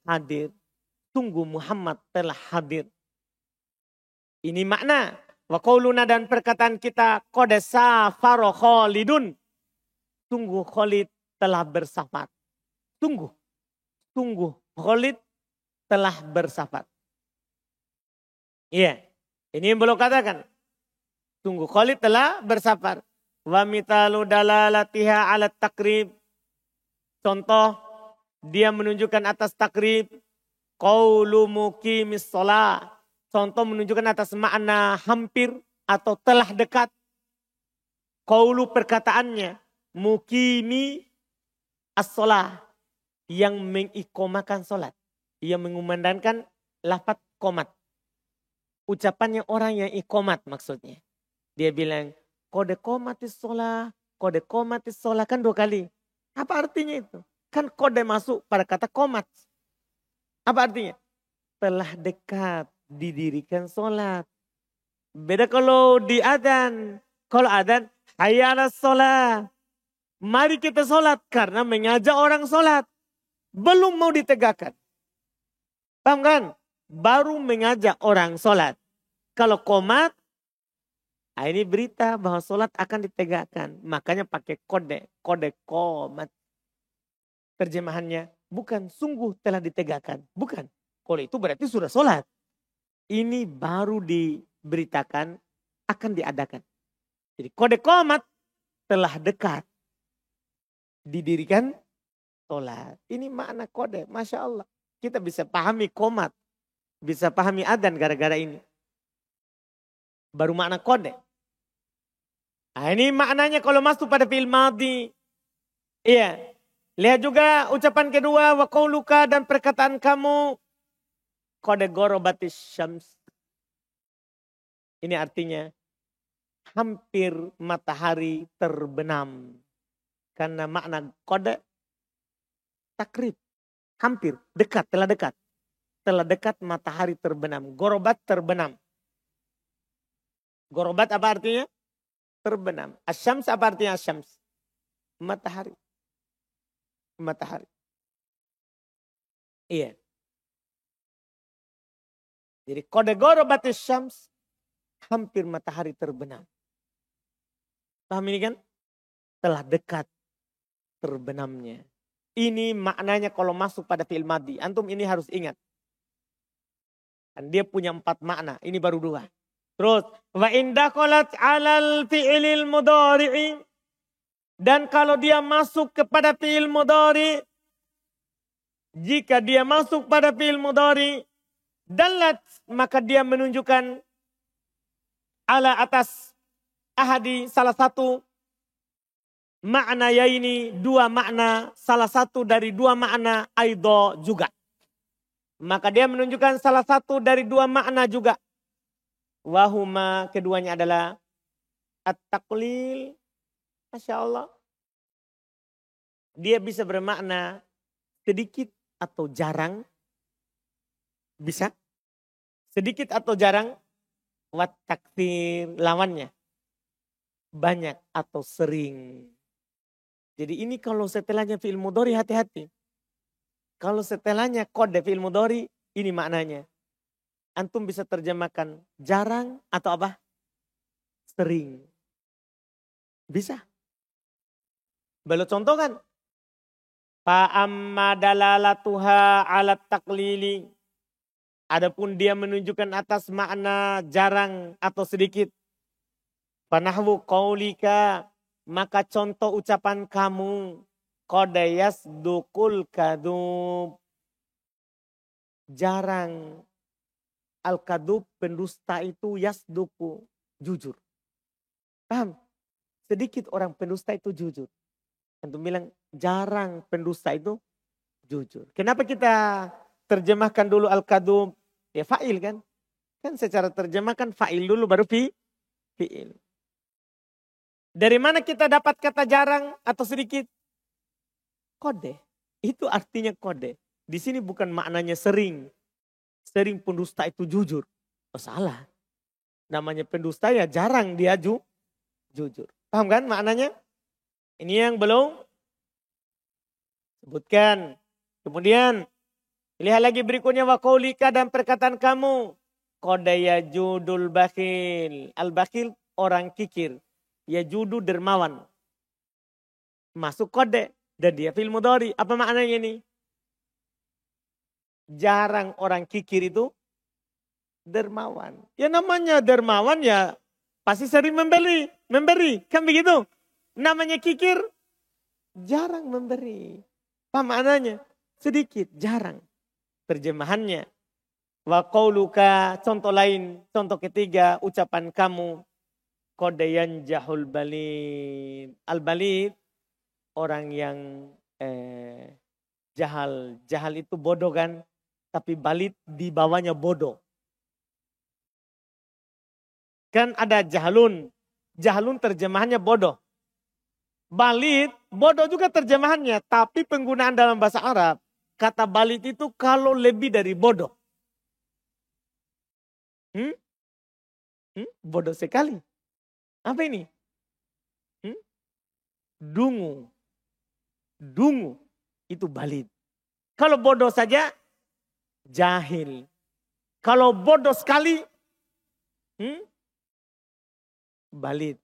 hadir. Sungguh Muhammad telah hadir. Ini makna. Wa qauluna dan perkataan kita. Qad safara Khalidun. Sungguh Khalid telah bersafar. Sungguh. Sungguh Khalid telah bersafar. Iya. Ini yang belum katakan. Sungguh Khalid telah bersafar. Wa mitalu dalalatiha ala takrib. Contoh. Dia menunjukkan atas takrib. Qaulu muqimis shalah. Contoh menunjukkan atas makna hampir atau telah dekat. Qaulu perkataannya. Muqimi as-shalah. Yang mengikomakan sholat. Yang mengumandangkan lafaz qomat. Ucapannya orang yang ikomat maksudnya. Dia bilang. Qad qomatis shalah. Qad qomatis shalah. Kan 2 kali. Apa artinya itu? Kan kode masuk pada kata komat. Apa artinya? Telah dekat didirikan sholat. Beda kalau di adzan. Kalau adzan, hayya 'alas sholat. Mari kita sholat karena mengajak orang sholat. Belum mau ditegakkan. Paham kan? Baru mengajak orang sholat. Kalau komat, ini berita bahwa sholat akan ditegakkan. Makanya pakai kode. Kode komat. Terjemahannya bukan sungguh telah ditegakkan. Bukan. Kalau itu berarti sudah sholat. Ini baru diberitakan akan diadakan. Jadi kode komat telah dekat. Didirikan sholat. Ini makna kode. Masya Allah. Kita bisa pahami komat. Bisa pahami adzan gara-gara ini. Baru makna kode. Nah, ini maknanya kalau masuk pada fi'il madhi. Iya. Lihat juga ucapan kedua. Wa qauluka dan perkataan kamu. Qad gharabatis syams. Ini artinya. Hampir matahari terbenam. Karena makna qad. Takrib. Hampir. Dekat. Telah dekat. Telah dekat matahari terbenam. Gharabat terbenam. Gharabat apa artinya? Terbenam. Asyams apa artinya asyams? Matahari. Matahari. Iya. Jadi qad gharabatis syams. Hampir matahari terbenam. Paham ini kan? Telah dekat terbenamnya. Ini maknanya kalau masuk pada fi'il madhi. Antum ini harus ingat. Dan dia punya 4 makna. Ini baru 2. Terus. Wa inda qalat alal fi'ilil mudhari'i. Dan kalau dia masuk kepada fi'il mudhari. Jika dia masuk pada fi'il mudhari. Dalat. Maka dia menunjukkan. Ala atas. Ahadi salah satu. Makna ya ini 2 makna. Salah satu dari 2 makna. Aido juga. Maka dia menunjukkan salah satu dari 2 makna juga. Wahuma keduanya adalah. At-taqlil. Masya Allah. Dia bisa bermakna sedikit atau jarang. Bisa. Sedikit atau jarang. Wat takfir lawannya. Banyak atau sering. Jadi ini kalau setelahnya fi'il mudhari hati-hati. Kalau setelahnya kode fi'il mudhari ini maknanya. Antum bisa terjemahkan jarang atau apa? Sering. Bisa. Belum contoh kan? Fa'amma dalalatuha alat taklili. Adapun dia menunjukkan atas makna jarang atau sedikit. Fanahwu qaulika. Maka contoh ucapan kamu. Qad yasdukul kadub. Jarang. Al-kadub pendusta itu yasduku. Jujur. Paham? Sedikit orang pendusta itu jujur. Antum bilang jarang pendusta itu jujur. Kenapa kita terjemahkan dulu al-kadhub. Ya fa'il kan. Kan secara terjemahkan fa'il dulu baru fi'il. Dari mana kita dapat kata jarang atau sedikit? Kode. Itu artinya kode. Di sini bukan maknanya sering. Sering pendusta itu jujur. Oh salah. Namanya pendusta ya jarang dia jujur. Paham kan maknanya? Ini yang belum sebutkan. Kemudian lihat lagi berikutnya wa qaulika dan perkataan kamu. Qad yajudul bakhil. Al-bakhil orang kikir. Yajudu dermawan. Masuk kode dan dia fil mudhari. Apa maknanya ini? Jarang orang kikir itu dermawan. Ya namanya dermawan ya pasti sering memberi. Kan begitu? Namanya kikir jarang memberi. Apa maknanya? Sedikit, jarang. Terjemahannya. Wa qauluka, contoh lain, contoh ketiga, ucapan kamu. Kodayan jahul balid. Al-balid, orang yang jahal. Jahal itu bodoh kan? Tapi balid di bawahnya bodoh. Kan ada jahalun. Jahalun terjemahannya bodoh. Balid, bodoh juga terjemahannya. Tapi penggunaan dalam bahasa Arab. Kata balid itu kalau lebih dari bodoh. Bodoh sekali. Apa ini? Dungu. Dungu. Itu balid. Kalau bodoh saja, jahil. Kalau bodoh sekali, balid.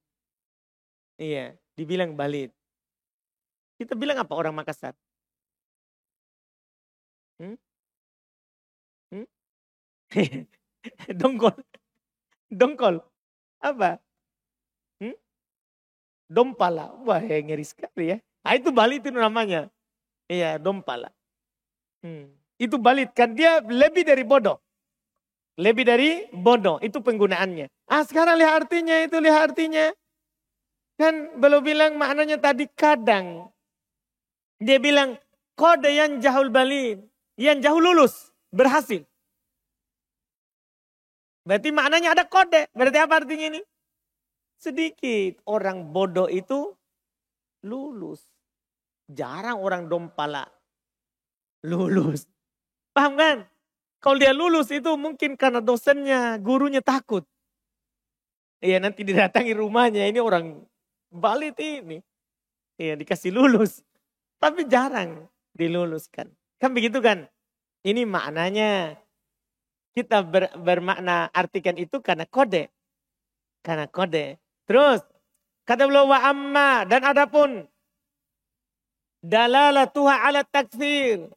Iya. Dibilang balid. Kita bilang apa orang Makassar? Dongkol. Dongkol. Apa? Dompala. Wah ngeri sekali ya. Nah, itu balid itu namanya. Iya dompala. Itu balid kan dia lebih dari bodoh. Lebih dari bodoh. Itu penggunaannya. Sekarang lihat artinya itu. Lihat artinya. Kan belum bilang maknanya tadi kadang. Dia bilang kode yang jahul balid. Yang jauh lulus. Berhasil. Berarti maknanya ada kode. Berarti apa artinya ini? Sedikit. Orang bodoh itu lulus. Jarang orang dompala lulus. Paham kan? Kalau dia lulus itu mungkin karena dosennya, gurunya takut. Iya nanti didatangi rumahnya. Ini orang balid ini. Iya dikasih lulus. Tapi jarang diluluskan. Kan begitu kan? Ini maknanya. Kita bermakna artikan itu karena kode. Karena kode. Terus. Kata beliau wa amma. Dan adapun. Dalalatuha ala takfir.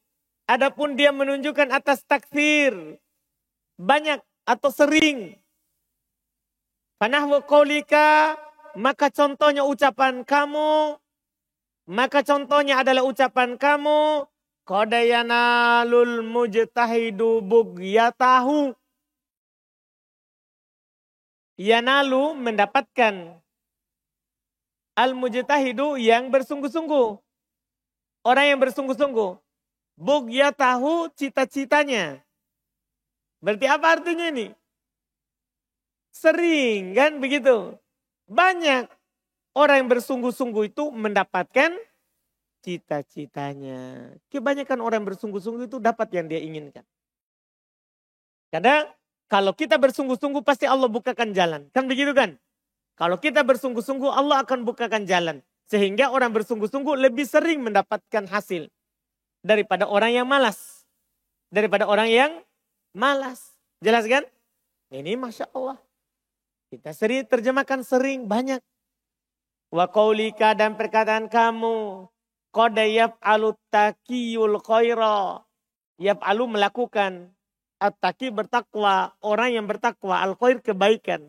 Adapun dia menunjukkan atas takfir. Banyak atau sering. Fanahwu qaulika. Maka contohnya ucapan kamu. Maka contohnya adalah ucapan kamu. Qadayanalul mujtahidu bugyatahu. Yanalu mendapatkan. Al-mujtahidu yang bersungguh-sungguh. Orang yang bersungguh-sungguh. Bugyatahu cita-citanya. Berarti apa artinya ini? Sering kan begitu. Banyak orang yang bersungguh-sungguh itu mendapatkan cita-citanya. Kebanyakan orang bersungguh-sungguh itu dapat yang dia inginkan. Kadang kalau kita bersungguh-sungguh pasti Allah bukakan jalan. Kan begitu kan? Kalau kita bersungguh-sungguh Allah akan bukakan jalan. Sehingga orang bersungguh-sungguh lebih sering mendapatkan hasil. Daripada orang yang malas. Daripada orang yang malas. Jelas kan? Ini Masya Allah. Kita sering terjemahkan sering banyak. Wa qaulika dan perkataan kamu. Qad yaf'alu taqiyul khaira. Yaf'alu melakukan. At-taqi bertakwa. Orang yang bertakwa. Al-khair kebaikan.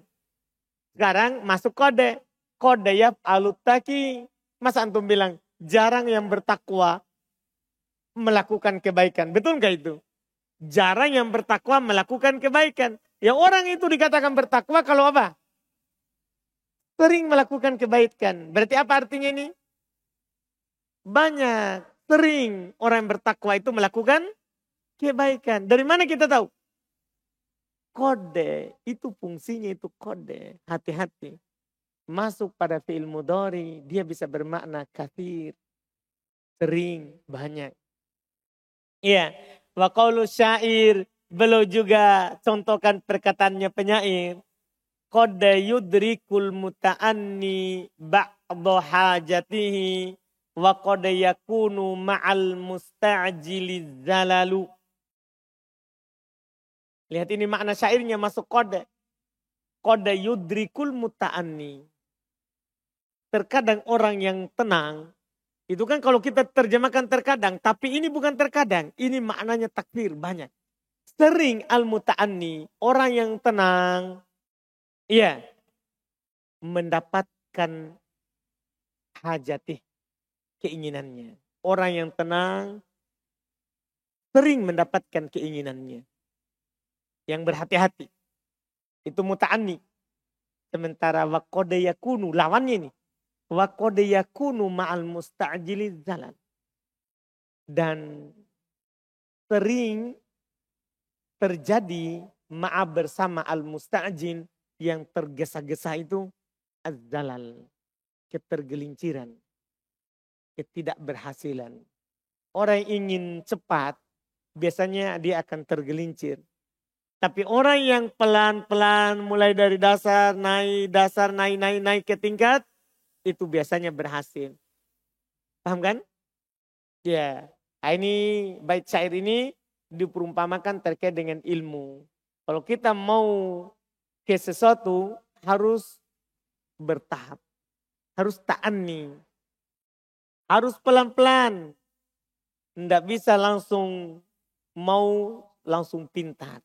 Sekarang masuk kode. Qad yaf'alu taqi. Masa antum bilang jarang yang bertakwa melakukan kebaikan. Betul gak itu? Jarang yang bertakwa melakukan kebaikan. Ya orang itu dikatakan bertakwa kalau apa? Sering melakukan kebaikan. Berarti apa artinya ini? Banyak, sering orang yang bertakwa itu melakukan kebaikan. Dari mana kita tahu? Kode, itu fungsinya itu kode. Hati-hati. Masuk pada fi'il mudhari, dia bisa bermakna kathir. Sering, banyak. Iya. Wa qaulu syair, beliau juga contohkan perkataannya penyair. Qad yudrikul muta'anni ba'dha hajatihi wa qad yakunu ma'al musta'jiliz zalalu. Lihat ini makna syairnya masuk qad. Qad yudrikul muta'anni. Terkadang orang yang tenang, itu kan kalau kita terjemahkan terkadang, tapi ini bukan terkadang, ini maknanya takdir banyak. Sering al-muta'anni, orang yang tenang, iya, mendapatkan hajatih, keinginannya. Orang yang tenang sering mendapatkan keinginannya. Yang berhati-hati. Itu muta'anni. Sementara waqad yakunu, lawannya ini. Waqad yakunu ma'al musta'jiliz zalal. Dan sering terjadi ma'a bersama al-musta'jil yang tergesa-gesa itu az-zalal, ketergelinciran, ketidakberhasilan. Orang yang ingin cepat biasanya dia akan tergelincir. Tapi orang yang pelan-pelan mulai dari dasar naik ke tingkat, itu biasanya berhasil. Paham kan? Ya, ini bait syair ini diperumpamakan terkait dengan ilmu. Kalau kita mau ke sesuatu harus bertahap. Harus ta'anni. Harus pelan-pelan. Tidak bisa langsung langsung pintar.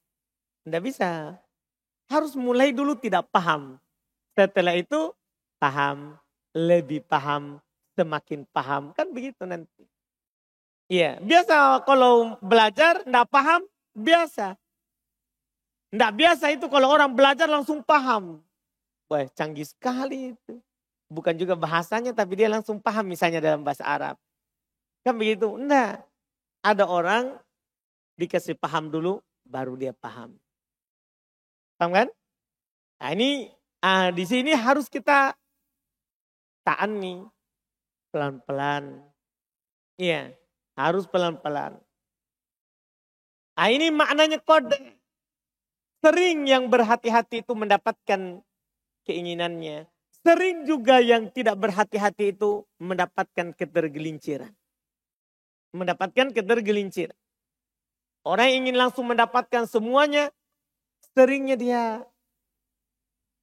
Tidak bisa. Harus mulai dulu tidak paham. Setelah itu paham, lebih paham, semakin paham. Kan begitu nanti. Iya, biasa kalau belajar tidak paham, biasa. Tidak biasa itu kalau orang belajar langsung paham. Wah, canggih sekali itu. Bukan juga bahasanya tapi dia langsung paham misalnya dalam bahasa Arab. Kan begitu? Enggak. Ada orang dikasih paham dulu baru dia paham. Paham kan? Nah ini di sini harus kita ta'anni pelan-pelan. Iya, harus pelan-pelan. Nah ini maknanya kode. Sering yang berhati-hati itu mendapatkan keinginannya. Sering juga yang tidak berhati-hati itu mendapatkan ketergelinciran. Mendapatkan ketergelinciran. Orang yang ingin langsung mendapatkan semuanya, seringnya dia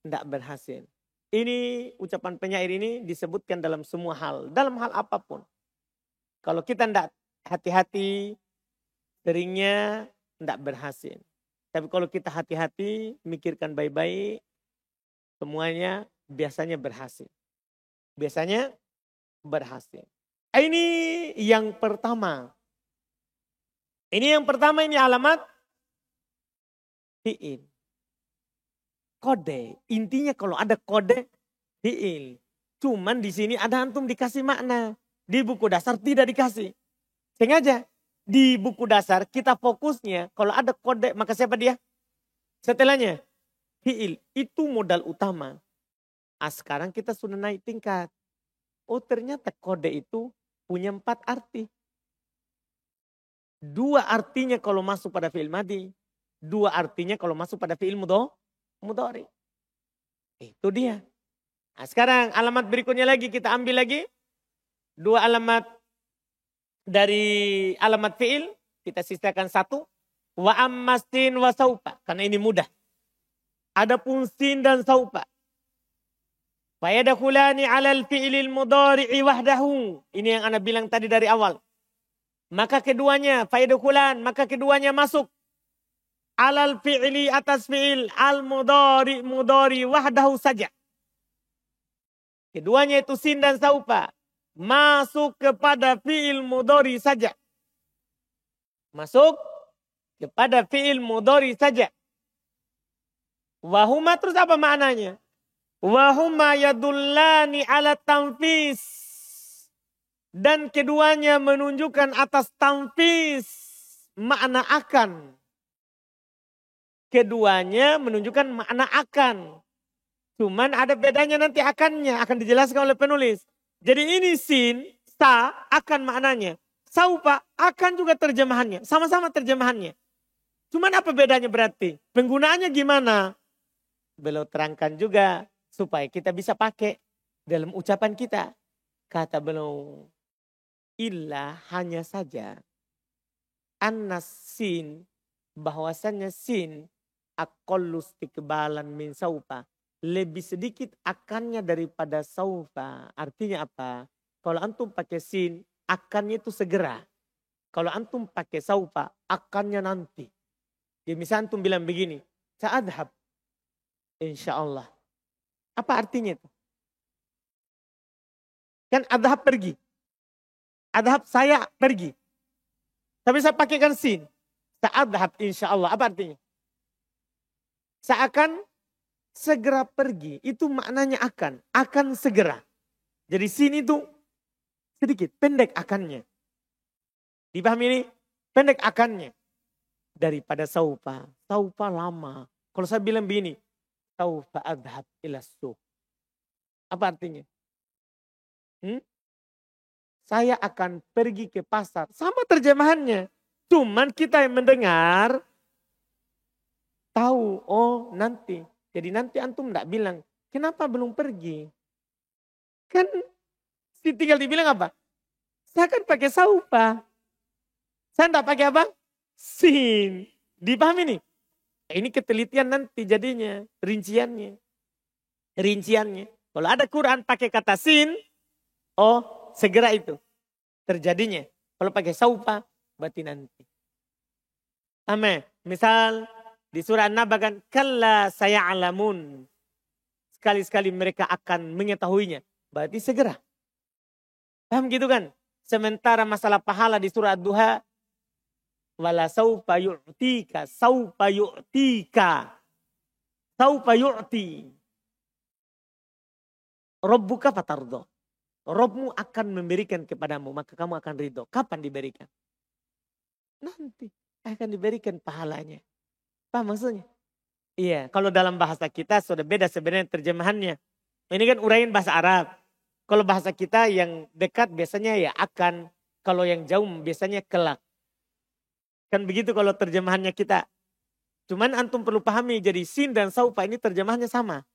tidak berhasil. Ini ucapan penyair ini disebutkan dalam semua hal. Dalam hal apapun. Kalau kita tidak hati-hati, seringnya tidak berhasil. Tapi kalau kita hati-hati, mikirkan baik-baik, semuanya biasanya berhasil. Biasanya berhasil. Ini yang pertama. Ini yang pertama, ini alamat fi'il. Kode. Intinya kalau ada kode fi'il. Cuman di sini ada antum dikasih makna. Di buku dasar tidak dikasih. Sengaja. Di buku dasar kita fokusnya kalau ada kode maka siapa dia? Setelahnya fi'il. Itu modal utama. Sekarang kita sudah naik tingkat. Oh ternyata kode itu punya 4 arti. 2 artinya kalau masuk pada fi'il madhi. 2 artinya kalau masuk pada fi'il mudhari. Itu dia. Nah, sekarang alamat berikutnya lagi kita ambil lagi. 2 alamat dari alamat fi'il. Kita sisakan 1. Wa ammastin wa saupa. Karena ini mudah. Adapun sin dan saupa. Fayadakhulani alal fi'ilil mudhari'i wahdahu. Ini yang Anda bilang tadi dari awal. Maka keduanya, fayadakhulan, maka keduanya masuk. Alal fi'li atas fi'il, al mudhari wahdahu saja. Keduanya itu sin dan saupa. Masuk kepada fi'il mudhari saja. Masuk kepada fi'il mudhari saja. Wahuma terus apa maknanya? Wahuma yadullani ala tanfis. Dan keduanya menunjukkan atas tanfis. makna akan. Keduanya menunjukkan makna akan. Cuman ada bedanya nanti akannya, akan dijelaskan oleh penulis. Jadi ini sin, sa, akan maknanya. Saufa, akan juga terjemahannya. Sama-sama terjemahannya. Cuman apa bedanya berarti? Penggunaannya gimana? Beliau terangkan juga supaya kita bisa pakai dalam ucapan kita. Kata beliau, illa hanya saja annas sin, bahwasannya sin aqallu istiqbalan min saufa, lebih sedikit akannya daripada saufa. Artinya apa? Kalau antum pakai sin, akannya itu segera. Kalau antum pakai saufa, akannya nanti. Ya misal antum bilang begini, sa'adhab, insya Allah. Apa artinya itu? Kan adhab pergi. Adhab saya pergi. Tapi saya pakaikan sin. Sa'adhab insya Allah. Apa artinya? Seakan segera pergi. Itu maknanya akan. Akan segera. Jadi sin itu sedikit. Pendek akannya. Dipahami ini? Pendek akannya. Daripada saufa. Saufa lama. Kalau saya bilang begini. Saufa adhab ila suq. Apa artinya? Saya akan pergi ke pasar. Sama terjemahannya. Cuman kita yang mendengar tahu, oh nanti. Jadi nanti antum enggak bilang, kenapa belum pergi? Kan tinggal dibilang apa? Saya akan pakai saufa. Saya enggak pakai apa? Sin. Dipahami nih? Ini ketelitian nanti jadinya, rinciannya. Kalau ada Quran pakai kata sin, oh segera itu terjadinya. Kalau pakai saufa, berarti nanti. Amin. Misal di surah An-Naba kan, kalla saya'lamun. Sekali-sekali mereka akan mengetahuinya. Berarti segera. Paham gitu kan? Sementara masalah pahala di surah Ad-Duha, wala saufa yu'tika, saufa yu'tika, saufa yu'ti. Rabbuka fatardo. Robmu akan memberikan kepadamu, maka kamu akan ridho. Kapan diberikan? Nanti akan diberikan pahalanya. Paham maksudnya? Iya, kalau dalam bahasa kita sudah beda sebenarnya terjemahannya. Ini kan uraian bahasa Arab. Kalau bahasa kita yang dekat biasanya ya akan. Kalau yang jauh biasanya kelak. Kan begitu kalau terjemahannya kita. Cuman antum perlu pahami, jadi sin dan saufa ini terjemahannya sama.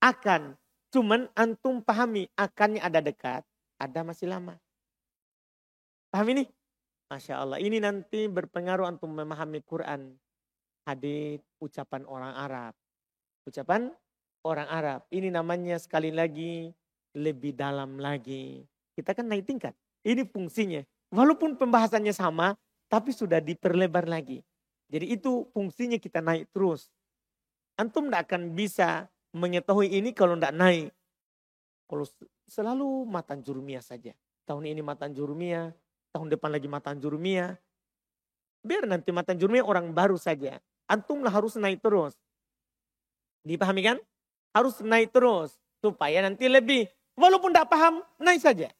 Akan. Cuman antum pahami, akannya ada dekat, ada masih lama. Paham ini? Masya Allah, ini nanti berpengaruh antum memahami Quran. Hadits, ucapan orang Arab. Ucapan orang Arab. Ini namanya sekali lagi, lebih dalam lagi. Kita kan naik tingkat. Ini fungsinya. Walaupun pembahasannya sama, tapi sudah diperlebar lagi. Jadi itu fungsinya kita naik terus. Antum tidak akan bisa mengetahui ini kalau tidak naik. Kalau selalu matan jurumiyah saja. Tahun ini matan jurumiyah, tahun depan lagi matan jurumiyah. Biar nanti matan jurumiyah orang baru saja. Antumlah harus naik terus. Dipahami kan? Harus naik terus. Supaya nanti lebih. Walaupun tidak paham, naik saja.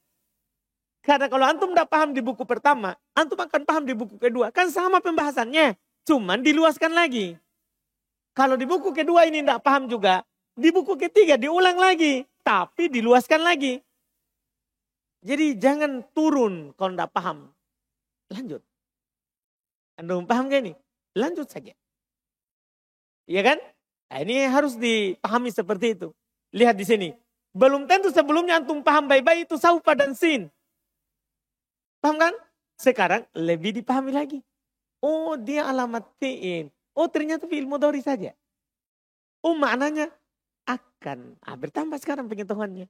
Karena kalau antum tidak paham di buku pertama, antum akan paham di buku kedua. Kan sama pembahasannya. Cuman diluaskan lagi. Kalau di buku kedua ini tidak paham juga, di buku ketiga diulang lagi, tapi diluaskan lagi. Jadi jangan turun kalau tidak paham. Lanjut. Anda paham gak ini? Lanjut saja. Iya kan? Nah, ini harus dipahami seperti itu. Lihat di sini. Belum tentu sebelumnya antum paham baik-baik itu saufa dan sin. Paham kan? Sekarang lebih dipahami lagi. Oh dia alamat fi'il. Oh ternyata fi'il mudhari saja. Oh maknanya akan. Bertambah sekarang pengetahuannya.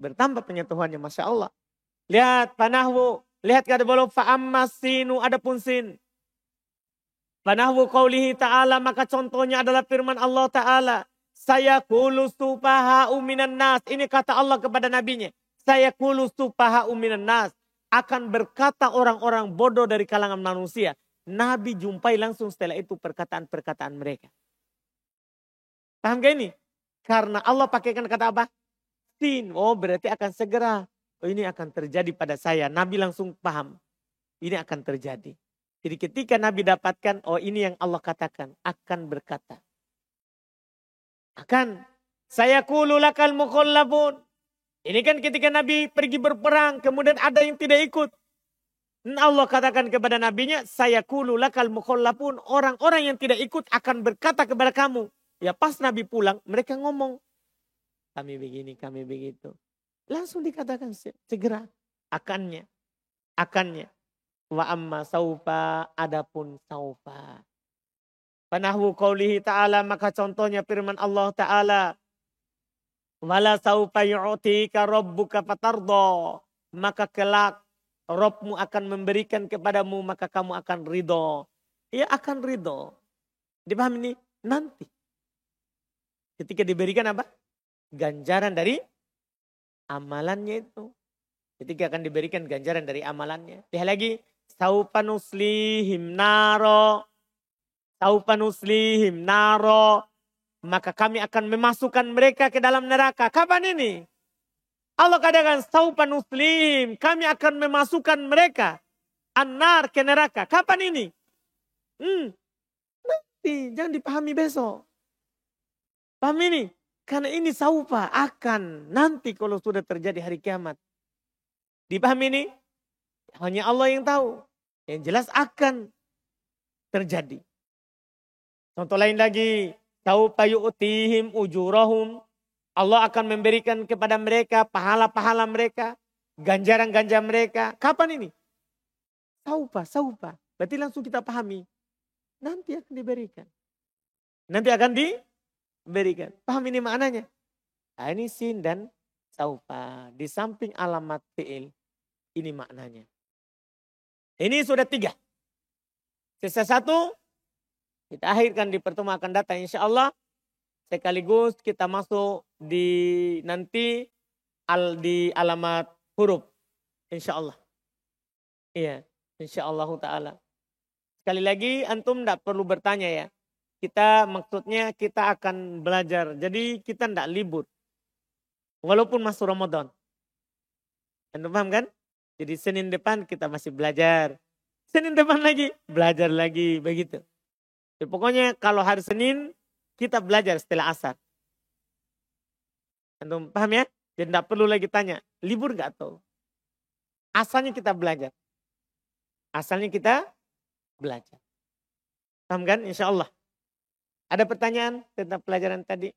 Bertambah pengetahuannya, Masya Allah. Lihat panahwu. Lihat kata bolo fa'amma sinu, adapun sin. Panahwu qawlihi ta'ala, maka contohnya adalah firman Allah Ta'ala. Saya kulu supaha'u minan nas. Ini kata Allah kepada nabinya. Saya kulu supaha'u minan nas. Akan berkata orang-orang bodoh dari kalangan manusia. Nabi jumpai langsung setelah itu perkataan-perkataan mereka. Paham gak ini? Karena Allah pakaikan kata apa? Sin. Oh berarti akan segera. Oh ini akan terjadi pada saya. Nabi langsung paham. Ini akan terjadi. Jadi ketika Nabi dapatkan, oh ini yang Allah katakan, akan berkata. Akan. Saya kululakal mukhallafun. Ini kan ketika Nabi pergi berperang, kemudian ada yang tidak ikut. Allah katakan kepada nabinya, saya kululakal mukhallafun. Orang-orang yang tidak ikut akan berkata kepada kamu. Ya pas Nabi pulang, mereka ngomong. Kami begini, kami begitu. Langsung dikatakan segera. Akannya. Wa amma saufa, adapun saufa. Panahwu qaulihi ta'ala, maka contohnya firman Allah Ta'ala. Wala saufa yu'tika rabbuka fatardo. Maka kelak Robmu akan memberikan kepadamu, maka kamu akan ridho. Ia akan ridho. Dipahami ini? Nanti. Ketika diberikan apa? Ganjaran dari amalannya itu. Ketika akan diberikan ganjaran dari amalannya. Lihat lagi. Saufa nuslihim naro. Saufa nuslihim naro. Maka kami akan memasukkan mereka ke dalam neraka. Kapan ini? Allah katakan, saufa nuslim, kami akan memasukkan mereka an-nar ke neraka. Kapan ini? Nanti, jangan dipahami besok. Paham ini? Karena ini saufa, akan, nanti kalau sudah terjadi hari kiamat. Dipahami ini? Hanya Allah yang tahu. Yang jelas akan terjadi. Contoh lain lagi, saufa yu'tihim ujurahum. Allah akan memberikan kepada mereka pahala-pahala mereka. Ganjaran-ganjaran mereka. Kapan ini? Saufa. Berarti langsung kita pahami. Nanti akan diberikan. Nanti akan diberikan. Paham ini maknanya? Nah, ini sin dan saufa. Di samping alamat fi'il. Ini maknanya. Ini sudah 3. Sisa 1. Kita akhirkan di pertemuan akan datang insya Allah. Sekaligus kita masuk di nanti di alamat huruf. Insya Allah. Iya. Insya Allah ta'ala. Sekali lagi antum tidak perlu bertanya ya. Kita maksudnya kita akan belajar. Jadi kita tidak libur. Walaupun masuk Ramadan. Antum paham kan? Jadi Senin depan kita masih belajar. Senin depan lagi belajar lagi. Begitu. Jadi pokoknya kalau hari Senin kita belajar setelah asar. Antum paham ya? Jadi tidak perlu lagi tanya, libur gak tuh? Asalnya kita belajar. Asalnya kita belajar. Paham kan? Insya Allah. Ada pertanyaan tentang pelajaran tadi?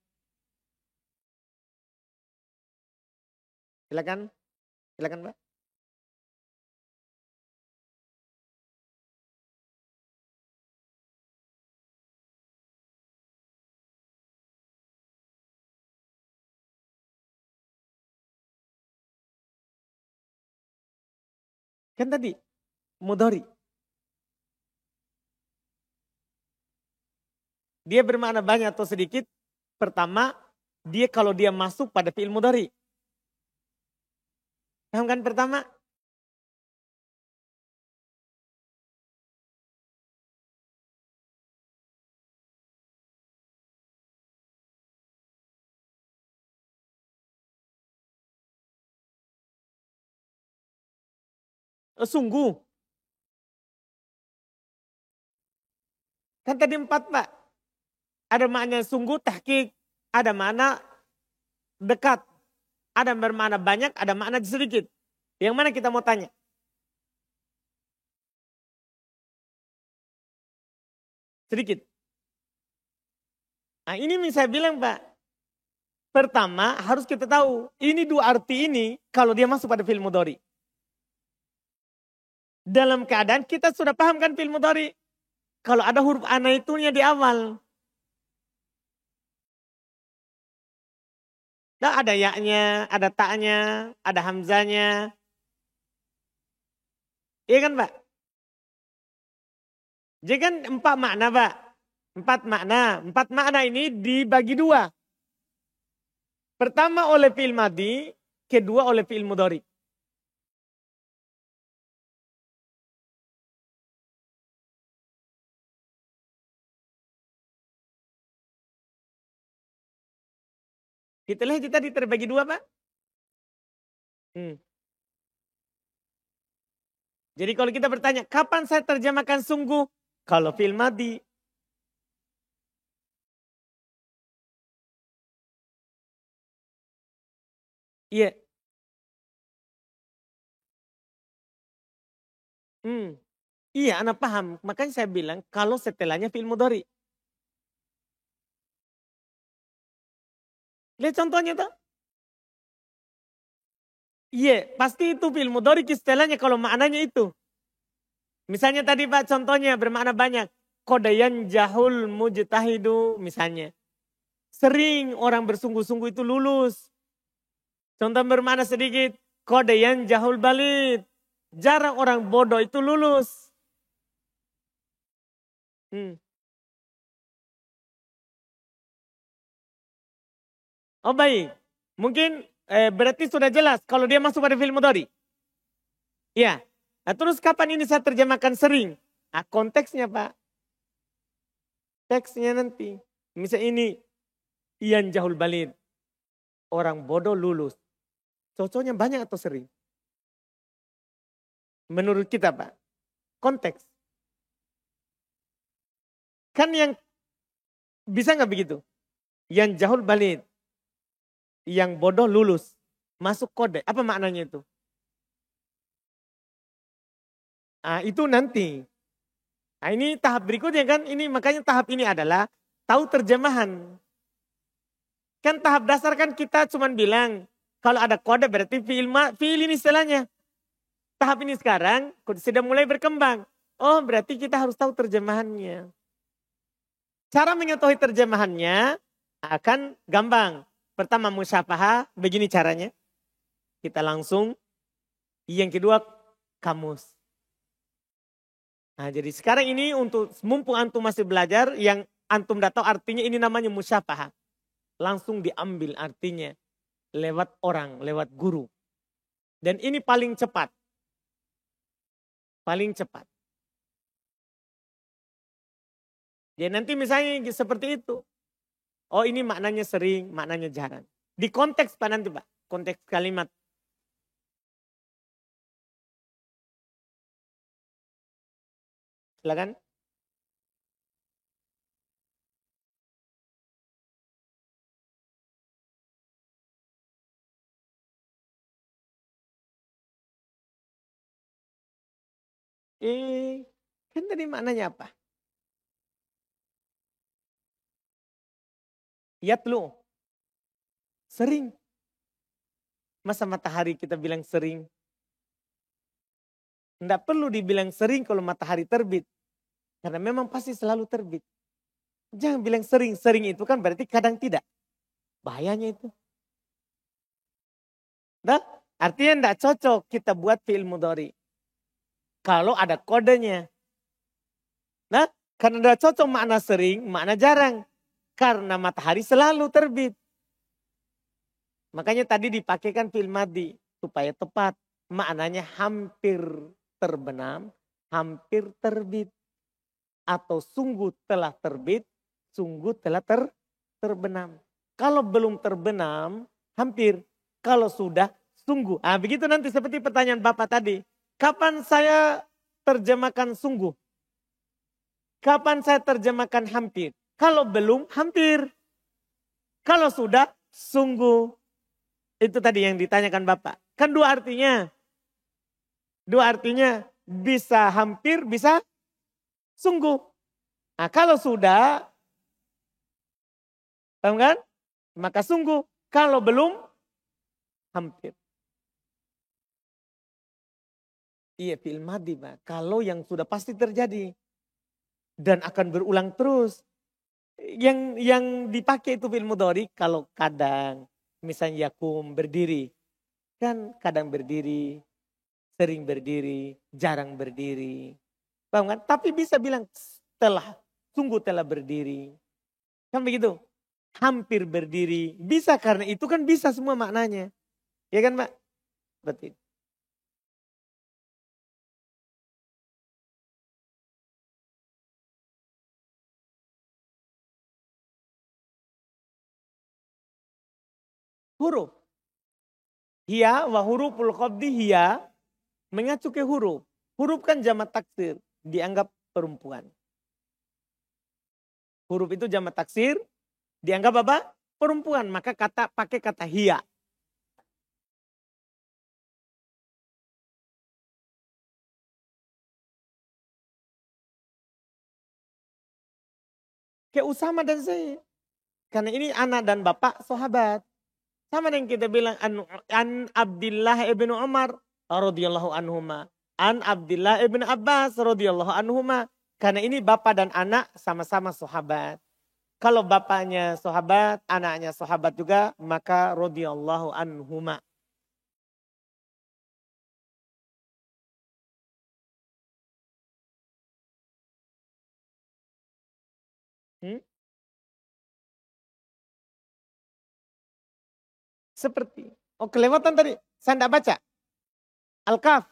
Silakan. Silakan Pak. Kan tadi mudhari. Dia bermakna banyak atau sedikit. Pertama, dia kalau dia masuk pada fi'il mudhari. Paham kan pertama? Sungguh. Kan tadi 4 Pak. Ada makna sungguh tahqiq. Ada makna dekat. Ada bermakna banyak, ada makna sedikit. Yang mana kita mau tanya? Sedikit. Nah ini saya bilang Pak. Pertama harus kita tahu. Ini 2 arti ini kalau dia masuk pada fi'il mudhari. Dalam keadaan kita sudah paham kan fi'il mudhari. Kalau ada huruf ana itunya di awal. Nah, ada ya-nya, ada ta-nya, ada hamzanya. Iya kan Pak? Jadi kan 4 makna Pak. 4 makna. 4 makna ini dibagi 2. Pertama oleh fi'il madhi, kedua oleh fi'il mudhari. Kita lihat tadi terbagi 2 Pak. Jadi kalau kita bertanya, kapan saya terjemahkan sungguh? Kalau fi'il madhi. Iya. Iya, anak paham. Makanya saya bilang kalau setelahnya fi'il mudhari. Lihat contohnya tuh. Iya, pasti itu fi'il mudhari setelahnya kalau maknanya itu. Misalnya tadi Pak contohnya bermakna banyak. Kodayan jahul mujtahidu misalnya. Sering orang bersungguh-sungguh itu lulus. Contoh bermakna sedikit. Kodayan jahul balid. Jarang orang bodoh itu lulus. Oh baik. Mungkin berarti sudah jelas kalau dia masuk pada fi'il mudhari. Iya. Nah, terus kapan ini saya terjemahkan sering? Nah, konteksnya Pak. Teksnya nanti. Misalnya ini. Ian jahul balid. Orang bodoh lulus. Cocoknya banyak atau sering? Menurut kita Pak. Konteks. Kan yang bisa nggak begitu? Yang jahul balid. Yang bodoh lulus. Masuk kode. Apa maknanya itu? Nah, itu nanti. Nah, ini tahap berikutnya kan. Ini makanya tahap ini adalah tahu terjemahan. Kan tahap dasar kan kita cuma bilang. Kalau ada kode berarti fi'il ini istilahnya. Tahap ini sekarang sudah mulai berkembang. Oh berarti kita harus tahu terjemahannya. Cara mengetahui terjemahannya akan gampang. Pertama musyafahah, begini caranya. Kita langsung. Yang kedua kamus. Nah jadi sekarang ini untuk mumpung antum masih belajar, yang antum tidak tahu artinya ini namanya musyafahah. Langsung diambil artinya. Lewat orang, lewat guru. Dan ini paling cepat. Paling cepat. Ya nanti misalnya seperti itu. Oh ini maknanya sering, maknanya jarang. Di konteks Pak nanti Pak. Konteks kalimat. Silakan. Kan tadi maknanya apa? Yatlu. Sering. Masa matahari kita bilang sering? Tidak perlu dibilang sering kalau matahari terbit. Karena memang pasti selalu terbit. Jangan bilang sering. Sering itu kan berarti kadang tidak. Bahayanya itu. Nah, artinya tidak cocok kita buat fi'il mudhari. Kalau ada kodenya. Nah, karena tidak cocok makna sering, makna jarang. Karena matahari selalu terbit. Makanya tadi dipakaikan fi'il madhi supaya tepat. Maknanya hampir terbenam, hampir terbit. Atau sungguh telah terbit, sungguh telah terbenam. Kalau belum terbenam, hampir. Kalau sudah, sungguh. Ah, begitu nanti seperti pertanyaan Bapak tadi. Kapan saya terjemahkan sungguh? Kapan saya terjemahkan hampir? Kalau belum, hampir. Kalau sudah, sungguh. Itu tadi yang ditanyakan Bapak. Kan dua artinya. Dua artinya bisa hampir, bisa sungguh. Nah kalau sudah, paham kan? Maka sungguh. Kalau belum, hampir. Iya fi'il madhi Pak. Kalau yang sudah pasti terjadi. Dan akan berulang terus. Yang dipakai itu fi'il mudhari kalau kadang. Misalnya yakum berdiri. Kan kadang berdiri. Sering berdiri. Jarang berdiri. Paham kan? Tapi bisa bilang telah. Sungguh telah berdiri. Kan begitu? Hampir berdiri. Bisa karena itu kan bisa semua maknanya. Ya kan Pak? Betul. Huruf. Hiya wa huruful qabdi hiya mengacu ke huruf. Huruf kan jamak taksir, dianggap perempuan. Huruf itu jamak taksir, dianggap apa? Perempuan. Maka pakai kata hiya. Kayak Usama dan Zaid. Karena ini anak dan bapak sahabat. Sama dengan kita bilang an Abdullah ibn Umar radhiyallahu anhuma. An Abdullah ibn Abbas radhiyallahu anhuma. Karena ini bapak dan anak sama-sama sahabat. Kalau bapaknya sahabat, anaknya sahabat juga, maka radhiyallahu anhuma. Seperti. Oh, kelewatan tadi. Saya tidak baca. Al-Kaf.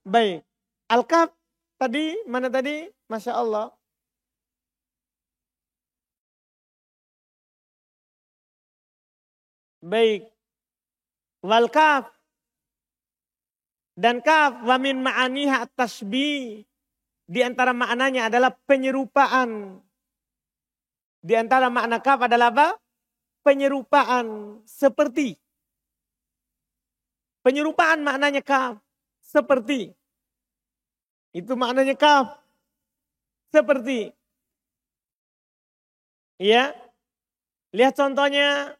Baik. Al-Kaf tadi, mana tadi? Masya Allah. Baik. Wal kaf. Dan kaf. Wa min ma'aniha at-tashbih. Di antara maknanya adalah penyerupaan. Di antara makna kaf adalah apa? Penyerupaan. Seperti. Penyerupaan maknanya kaf. Seperti. Itu maknanya kaf. Seperti. Ya. Lihat contohnya.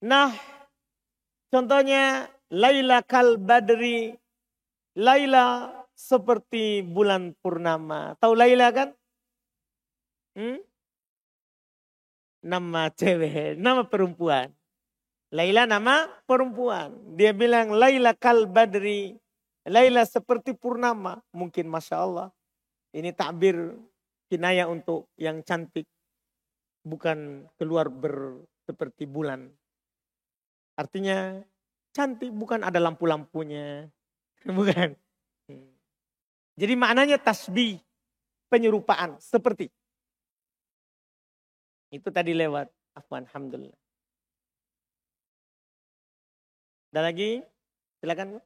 Nah. Contohnya. Laila kal badri. Laila seperti bulan purnama. Tahu Laila kan? Nama cewek. Nama perempuan. Laila nama perempuan. Dia bilang Laila kal badri. Laila seperti purnama. Mungkin Masya Allah. Ini takbir kinaya untuk yang cantik. Bukan keluar seperti bulan. Artinya cantik bukan ada lampu-lampunya. Bukan. Jadi maknanya tasbih. Penyerupaan. Seperti. Itu tadi lewat. Afwan, alhamdulillah. Ada lagi? Silakan.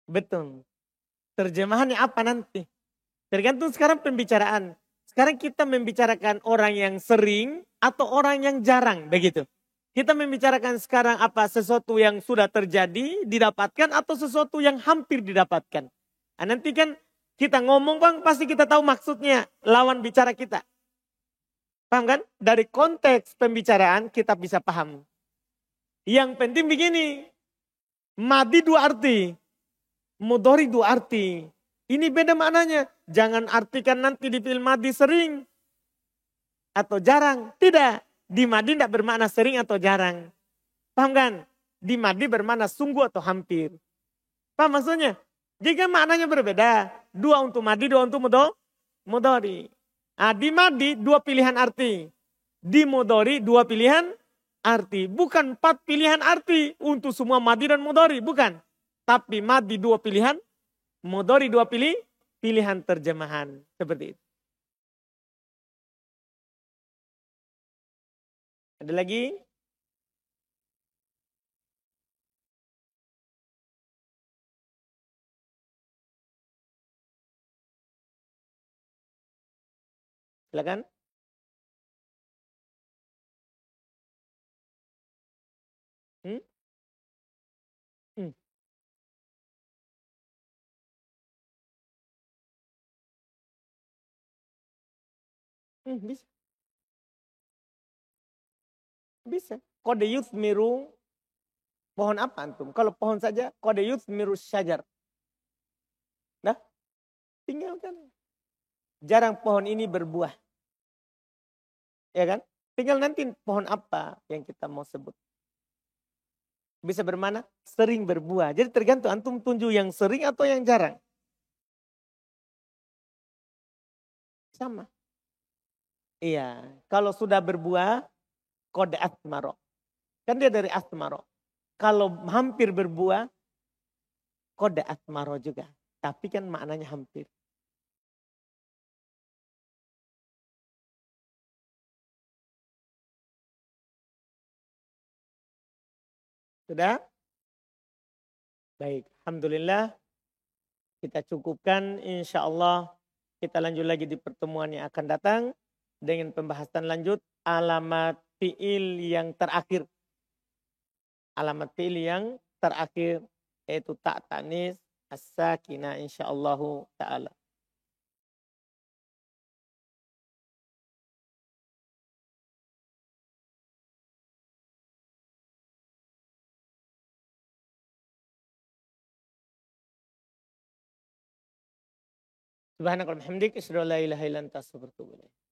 Betul. Terjemahannya apa nanti? Tergantung sekarang pembicaraan. Sekarang kita membicarakan orang yang sering atau orang yang jarang, begitu. Kita membicarakan sekarang apa sesuatu yang sudah terjadi, didapatkan atau sesuatu yang hampir didapatkan. Nah, nanti kan kita ngomong bang, pasti kita tahu maksudnya lawan bicara kita. Paham kan? Dari konteks pembicaraan kita bisa paham. Yang penting begini, madi dua arti, mudhari dua arti. Ini beda maknanya. Jangan artikan nanti di fi'il madi sering atau jarang. Tidak. Di madi tidak bermakna sering atau jarang. Paham kan? Di madi bermakna sungguh atau hampir. Paham maksudnya? Jika maknanya berbeda. Dua untuk madi, dua untuk mudhari. Nah, di madi dua pilihan arti. Di mudhari dua pilihan arti. Bukan 4 pilihan arti untuk semua madi dan mudhari. Bukan. Tapi madi dua pilihan. Mudhari dua pilihan terjemahan. Seperti itu. Ada lagi? Silakan. Hmm? Hmm. Bisa. Bisa. Kode yuthmiru. Pohon apa antum? Kalau pohon saja, kode yuthmiru syajar. Nah, tinggalkan. Jarang pohon ini berbuah. Ya kan? Tinggal nanti pohon apa yang kita mau sebut. Bisa bermana sering berbuah. Jadi tergantung antum tunjuk yang sering atau yang jarang. Sama. Iya. Kalau sudah berbuah, kode asmaro. Kan dia dari asmaro. Kalau hampir berbuah, kode asmaro juga. Tapi kan maknanya hampir. Sudah? Baik, Alhamdulillah kita cukupkan, insya Allah kita lanjut lagi di pertemuan yang akan datang dengan pembahasan lanjut alamat fi'il yang terakhir. Alamat fi'il yang terakhir yaitu ta' tanis as-sakinah insyaallah ta'ala. Subhanakallahumma hamdik asyhadu an la ilaha illa anta astaghfiruka wa atubu ilaik.